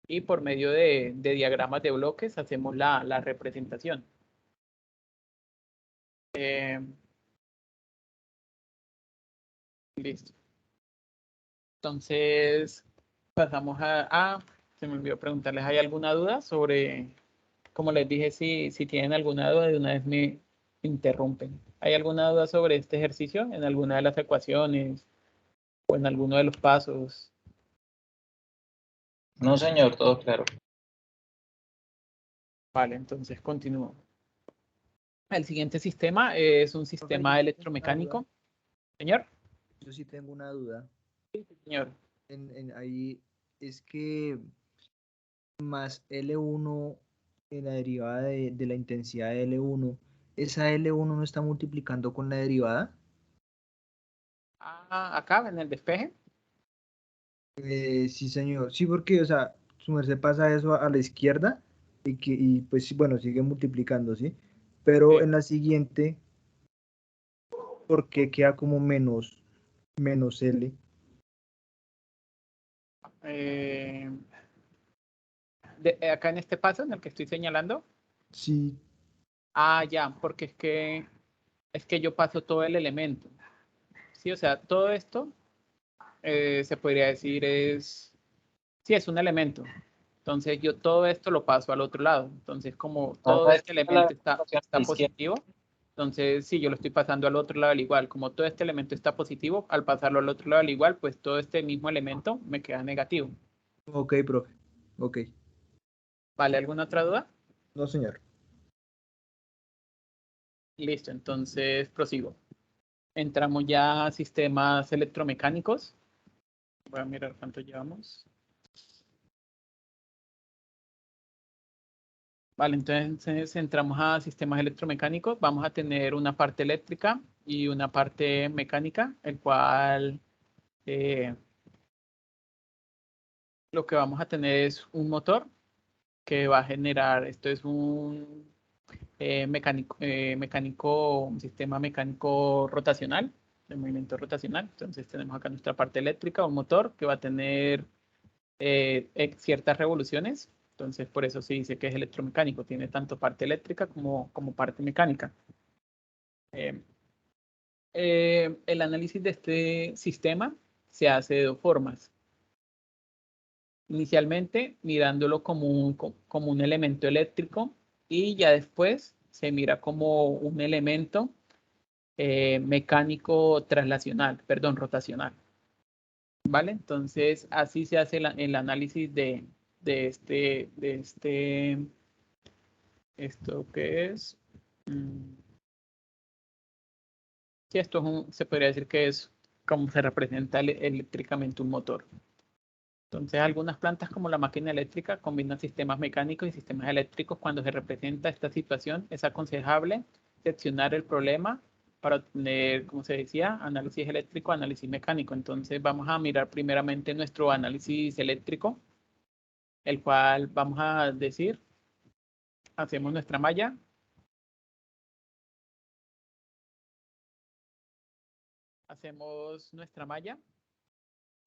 y por medio de diagramas de bloques hacemos la representación. Listo. Entonces, pasamos se me olvidó preguntarles, ¿hay alguna duda sobre, como les dije, si tienen alguna duda, de una vez me interrumpen? ¿Hay alguna duda sobre este ejercicio en alguna de las ecuaciones o en alguno de los pasos. No, señor, todo claro. Vale, entonces continúo. El siguiente sistema es un sistema electromecánico. Señor. Yo sí tengo una duda. Sí, señor. Ahí es que más L1 en la derivada de la intensidad de L1, ¿esa L1 no está multiplicando con la derivada? Acá en el despeje. Sí, señor. Sí, porque, o sea, su merced pasa eso a la izquierda y pues sí, bueno, sigue multiplicando, ¿sí? Pero Sí. en la siguiente, ¿por qué queda como menos L? Acá en este paso en el que estoy señalando. Sí, Ya, porque es que yo paso todo el elemento. Sí, o sea, todo esto se podría decir sí, es un elemento. Entonces yo todo esto lo paso al otro lado. Entonces como todo este elemento está positivo, entonces sí, yo lo estoy pasando al otro lado al igual. Como todo este elemento está positivo, al pasarlo al otro lado al igual, pues todo este mismo elemento me queda negativo. ok, profe. Ok. ¿Vale? ¿Alguna otra duda? No, señor. Listo, entonces prosigo. Entramos ya a sistemas electromecánicos. Voy a mirar cuánto llevamos. Vale, entonces entramos a sistemas electromecánicos. Vamos a tener una parte eléctrica y una parte mecánica, el cual lo que vamos a tener es un motor que va a generar, esto es un un sistema mecánico rotacional, de movimiento rotacional. Entonces tenemos acá nuestra parte eléctrica, un motor que va a tener ciertas revoluciones. Entonces por eso se dice que es electromecánico, tiene tanto parte eléctrica como parte mecánica. El análisis de este sistema se hace de dos formas. Inicialmente mirándolo como un elemento eléctrico y ya después se mira como un elemento mecánico rotacional. ¿Vale? Entonces así se hace el análisis de ¿esto qué es? Sí, esto se podría decir que es como se representa eléctricamente un motor. Entonces, algunas plantas como la máquina eléctrica combinan sistemas mecánicos y sistemas eléctricos. Cuando se representa esta situación, es aconsejable seccionar el problema para obtener, como se decía, análisis eléctrico, análisis mecánico. Entonces, vamos a mirar primeramente nuestro análisis eléctrico, el cual vamos a decir, hacemos nuestra malla. Hacemos nuestra malla.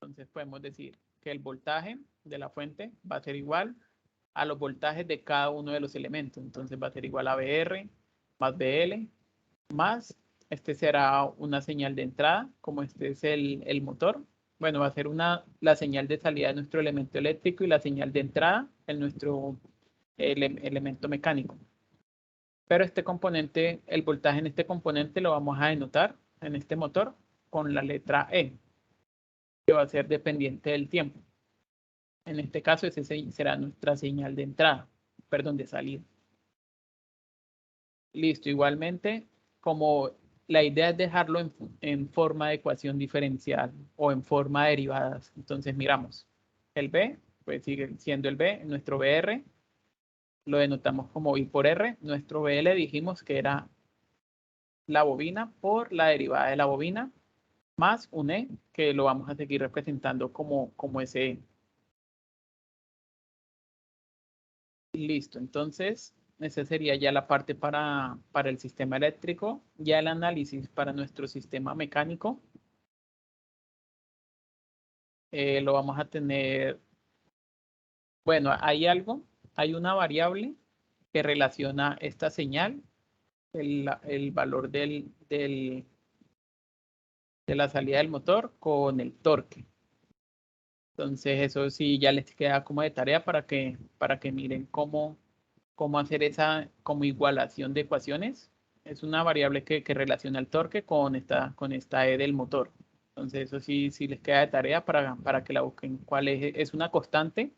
Entonces, podemos decir que el voltaje de la fuente va a ser igual a los voltajes de cada uno de los elementos. Entonces va a ser igual a BR más BL más, este será una señal de entrada, como este es el motor. Bueno, va a ser la señal de salida de nuestro elemento eléctrico y la señal de entrada en nuestro elemento mecánico. Pero este componente, el voltaje en este componente lo vamos a denotar en este motor con la letra E, que va a ser dependiente del tiempo. En este caso, ese será nuestra señal de entrada, perdón, de salida. Listo, igualmente, como la idea es dejarlo en forma de ecuación diferencial o en forma de derivadas. Entonces, miramos, el B, pues sigue siendo el B, nuestro BR, lo denotamos como I por R, nuestro BL dijimos que era la bobina por la derivada de la bobina, más un E, que lo vamos a seguir representando como ese E. Listo, entonces esa sería ya la parte para el sistema eléctrico. Ya el análisis para nuestro sistema mecánico lo vamos a tener, bueno, hay una variable que relaciona esta señal, el valor de la salida del motor con el torque. Entonces eso sí ya les queda como de tarea para que miren cómo hacer esa como igualación de ecuaciones. Es una variable que relaciona el torque con esta E del motor. Entonces eso sí les queda de tarea para que la busquen. ¿Cuál es una constante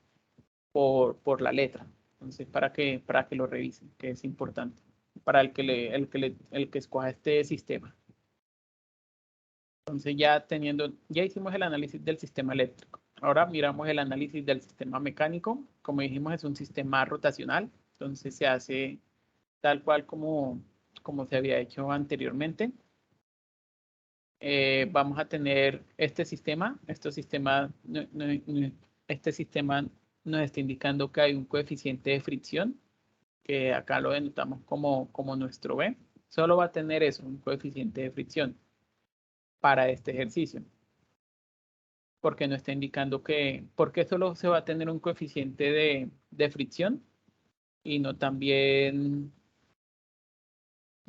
por la letra? Entonces para que lo revisen, que es importante para el que escoja este sistema. Entonces ya hicimos el análisis del sistema eléctrico. Ahora miramos el análisis del sistema mecánico. Como dijimos, es un sistema rotacional. Entonces se hace tal cual como se había hecho anteriormente. Vamos a tener este sistema. Este sistema nos está indicando que hay un coeficiente de fricción, que acá lo denotamos como nuestro B. Solo va a tener eso, un coeficiente de fricción para este ejercicio. Porque nos está indicando ¿por qué solo se va a tener un coeficiente de fricción y no también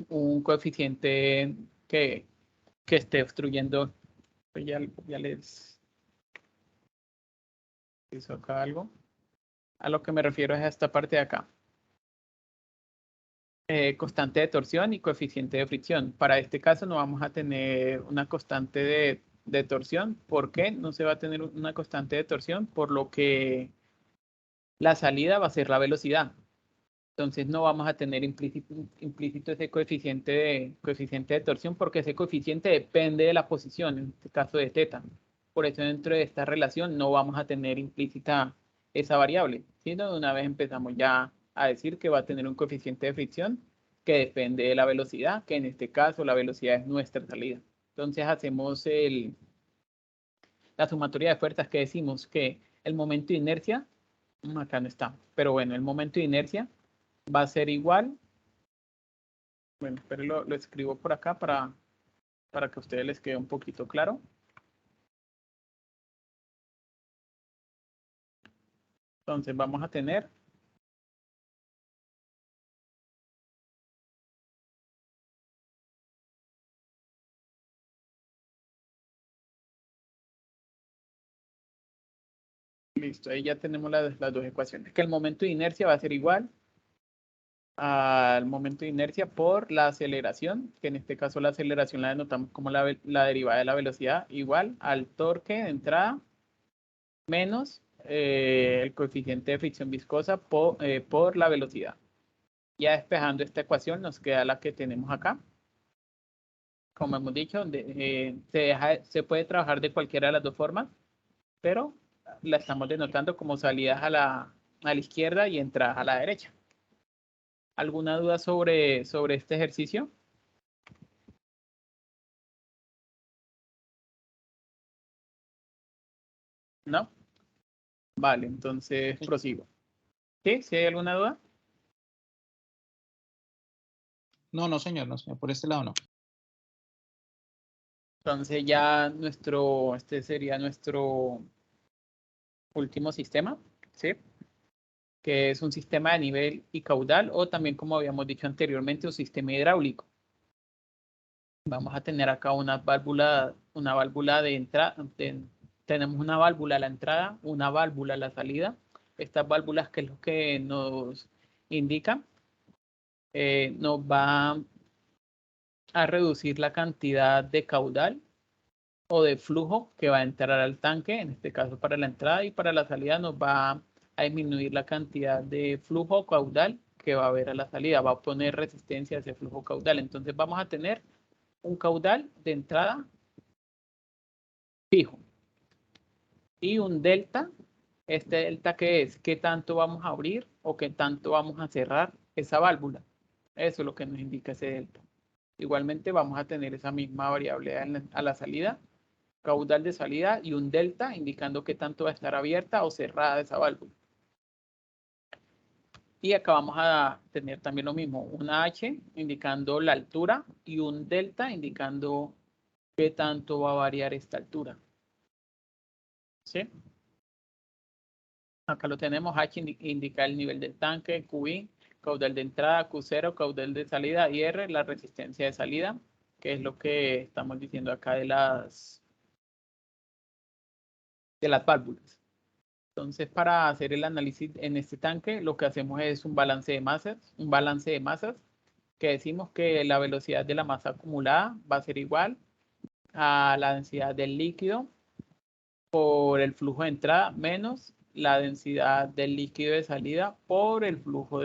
un coeficiente que esté obstruyendo? Pues ya les hizo acá algo. A lo que me refiero es a esta parte de acá. Constante de torsión y coeficiente de fricción. Para este caso no vamos a tener una constante de torsión. ¿Por qué no se va a tener una constante de torsión? Por lo que la salida va a ser la velocidad. Entonces no vamos a tener implícito ese coeficiente de torsión, porque ese coeficiente depende de la posición, en este caso de θ. Por eso dentro de esta relación no vamos a tener implícita esa variable, sino de una vez empezamos ya a decir que va a tener un coeficiente de fricción que depende de la velocidad, que en este caso la velocidad es nuestra salida. Entonces hacemos la sumatoria de fuerzas, que decimos que el momento de inercia, acá no está, pero bueno, el momento de inercia va a ser igual. Bueno, pero lo escribo por acá para que a ustedes les quede un poquito claro. Entonces vamos a tener listo, ahí ya tenemos las dos ecuaciones, que el momento de inercia va a ser igual al momento de inercia por la aceleración, que en este caso la aceleración la denotamos como la derivada de la velocidad, igual al torque de entrada menos el coeficiente de fricción viscosa por la velocidad. Ya despejando esta ecuación nos queda la que tenemos acá. Como hemos dicho, se puede trabajar de cualquiera de las dos formas, pero la estamos denotando como salidas a la izquierda y entradas a la derecha. ¿Alguna duda sobre este ejercicio? ¿No? Vale, entonces prosigo. ¿Sí? ¿Sí hay alguna duda? No, señor, por este lado no. Entonces ya este sería nuestro último sistema, ¿sí? Que es un sistema de nivel y caudal, o también, como habíamos dicho anteriormente, un sistema hidráulico. Vamos a tener acá una válvula de entrada. Tenemos una válvula a la entrada, una válvula a la salida. Estas válvulas, que es lo que nos indica, nos va a reducir la cantidad de caudal o de flujo que va a entrar al tanque, en este caso para la entrada, y para la salida nos va a disminuir la cantidad de flujo caudal que va a haber a la salida, va a poner resistencia a ese flujo caudal. Entonces vamos a tener un caudal de entrada fijo y un delta. Este delta, ¿qué es? ¿Qué tanto vamos a abrir o qué tanto vamos a cerrar esa válvula? Eso es lo que nos indica ese delta. Igualmente vamos a tener esa misma variable a la salida, caudal de salida, y un delta indicando qué tanto va a estar abierta o cerrada esa válvula. Y acá vamos a tener también lo mismo, una H indicando la altura y un delta indicando qué tanto va a variar esta altura. ¿Sí? Acá lo tenemos, H indica el nivel del tanque, QI, caudal de entrada, Q0, caudal de salida, y R, la resistencia de salida, que es lo que estamos diciendo acá de las válvulas. Entonces, para hacer el análisis en este tanque, lo que hacemos es un balance de masas, que decimos que la velocidad de la masa acumulada va a ser igual a la densidad del líquido por el flujo de entrada menos la densidad del líquido de salida por el flujo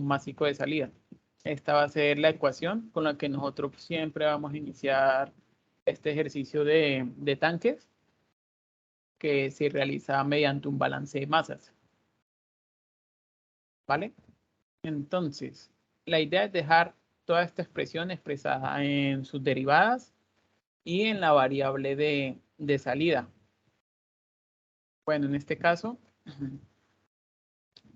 másico de salida. Esta va a ser la ecuación con la que nosotros siempre vamos a iniciar este ejercicio de tanques que se realiza mediante un balance de masas. ¿Vale? Entonces, la idea es dejar toda esta expresión expresada en sus derivadas y en la variable de salida. Bueno, en este caso,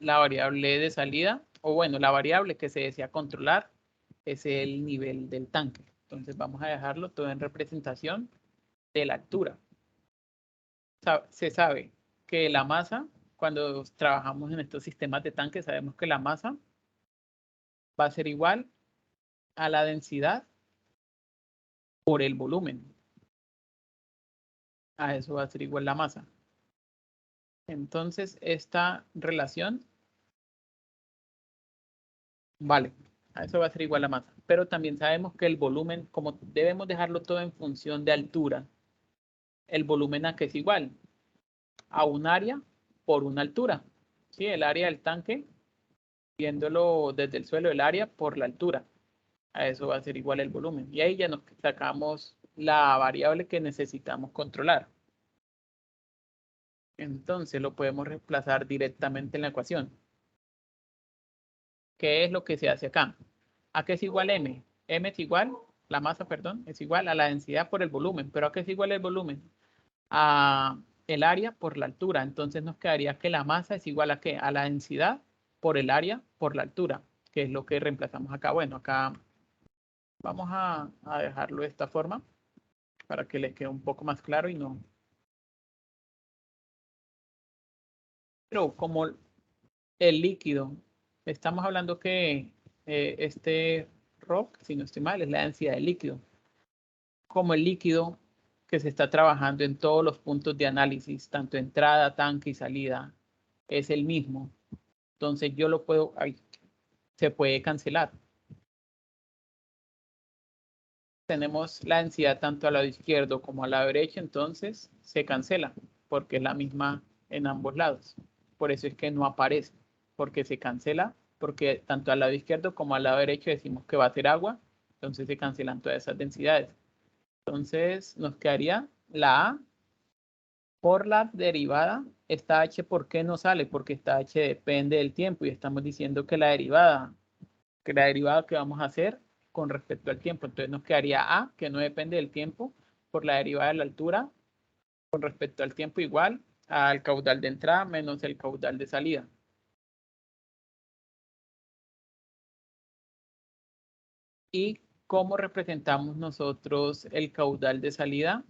la variable de salida, o bueno, la variable que se desea controlar es el nivel del tanque. Entonces vamos a dejarlo todo en representación de la altura. Se sabe que la masa, cuando trabajamos en estos sistemas de tanques, sabemos que la masa va a ser igual a la densidad por el volumen. A eso va a ser igual la masa. Entonces, esta relación, vale, a eso va a ser igual la masa. Pero también sabemos que el volumen, como debemos dejarlo todo en función de altura, el volumen a qué es igual a un área por una altura. ¿Sí? El área del tanque, viéndolo desde el suelo, el área por la altura. A eso va a ser igual el volumen. Y ahí ya nos sacamos la variable que necesitamos controlar. Entonces lo podemos reemplazar directamente en la ecuación. ¿Qué es lo que se hace acá? ¿A qué es igual M? M es igual, la masa, perdón, es igual a la densidad por el volumen. ¿Pero a qué es igual el volumen? A el área por la altura. Entonces nos quedaría que la masa es igual a ¿qué? A la densidad por el área por la altura, que es lo que reemplazamos acá. Bueno, acá vamos a dejarlo de esta forma para que le quede un poco más claro y no. Pero como el líquido, estamos hablando que este ROC, si no estoy mal, es la densidad del líquido. Como el líquido que se está trabajando en todos los puntos de análisis, tanto entrada, tanque y salida, es el mismo. Entonces yo lo puedo, se puede cancelar. Tenemos la densidad tanto al lado izquierdo como al lado derecho, entonces se cancela porque es la misma en ambos lados. Por eso es que no aparece, porque se cancela, porque tanto al lado izquierdo como al lado derecho decimos que va a ser agua, entonces se cancelan todas esas densidades. Entonces nos quedaría la A por la derivada. Esta H, ¿por qué no sale? Porque esta H depende del tiempo y estamos diciendo que la derivada que vamos a hacer con respecto al tiempo. Entonces nos quedaría A, que no depende del tiempo, por la derivada de la altura con respecto al tiempo igual al caudal de entrada menos el caudal de salida. ¿Y cómo representamos nosotros el caudal de salida?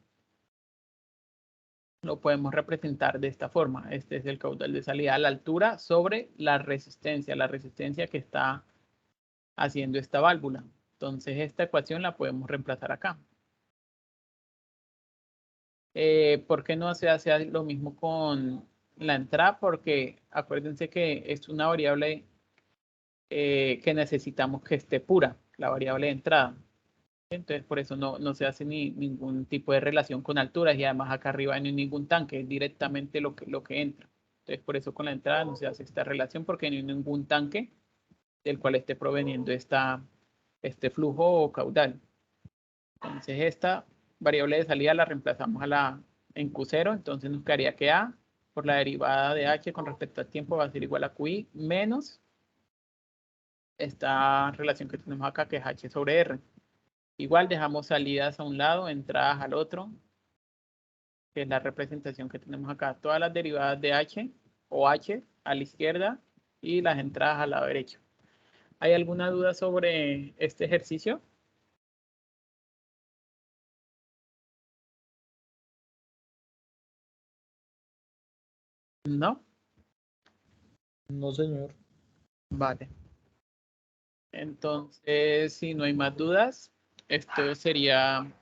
Lo podemos representar de esta forma. Este es el caudal de salida a la altura sobre la resistencia que está haciendo esta válvula. Entonces esta ecuación la podemos reemplazar acá. ¿Por qué no se hace lo mismo con la entrada? Porque acuérdense que es una variable que necesitamos que esté pura, la variable de entrada. Entonces por eso no se hace ningún tipo de relación con alturas y además acá arriba no hay ningún tanque, es directamente lo que entra. Entonces por eso con la entrada no se hace esta relación porque no hay ningún tanque del cual esté proveniendo este flujo o caudal. Entonces esta variable de salida la reemplazamos en Q0, entonces nos quedaría que A por la derivada de H con respecto al tiempo va a ser igual a QI menos esta relación que tenemos acá que es H sobre R. Igual dejamos salidas a un lado, entradas al otro, que es la representación que tenemos acá. Todas las derivadas de H o H a la izquierda y las entradas al lado derecho. ¿Hay alguna duda sobre este ejercicio? ¿No? No, señor. Vale. Entonces, si no hay más dudas, esto sería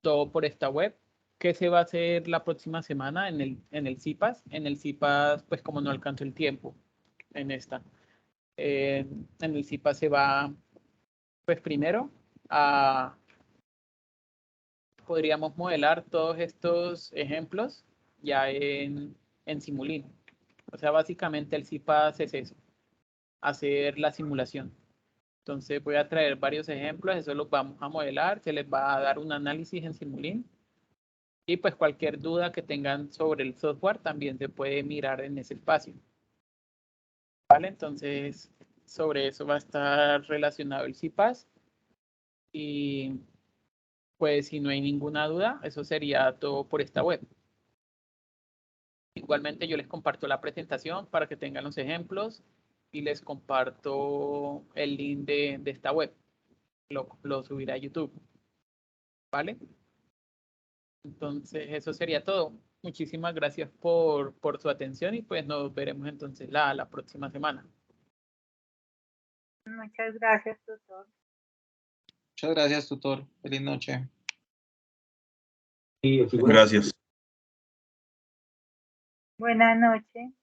todo por esta web. ¿Qué se va a hacer la próxima semana en el CIPAS? En el CIPAS, pues como no alcanzo el tiempo en esta. En el CIPAS se va, pues primero, a podríamos modelar todos estos ejemplos ya en Simulink. O sea, básicamente el CPAS es eso, hacer la simulación. Entonces voy a traer varios ejemplos, eso los vamos a modelar, se les va a dar un análisis en Simulink. Y pues cualquier duda que tengan sobre el software también se puede mirar en ese espacio. ¿Vale? Entonces, sobre eso va a estar relacionado el CPAS. Y pues si no hay ninguna duda, eso sería todo por esta web. Igualmente yo les comparto la presentación para que tengan los ejemplos y les comparto el link de esta web. Lo subiré a YouTube. ¿Vale? Entonces eso sería todo. Muchísimas gracias por su atención y pues nos veremos entonces la próxima semana. Muchas gracias, tutor. Muchas gracias, tutor. Feliz noche. Gracias. Buenas noches.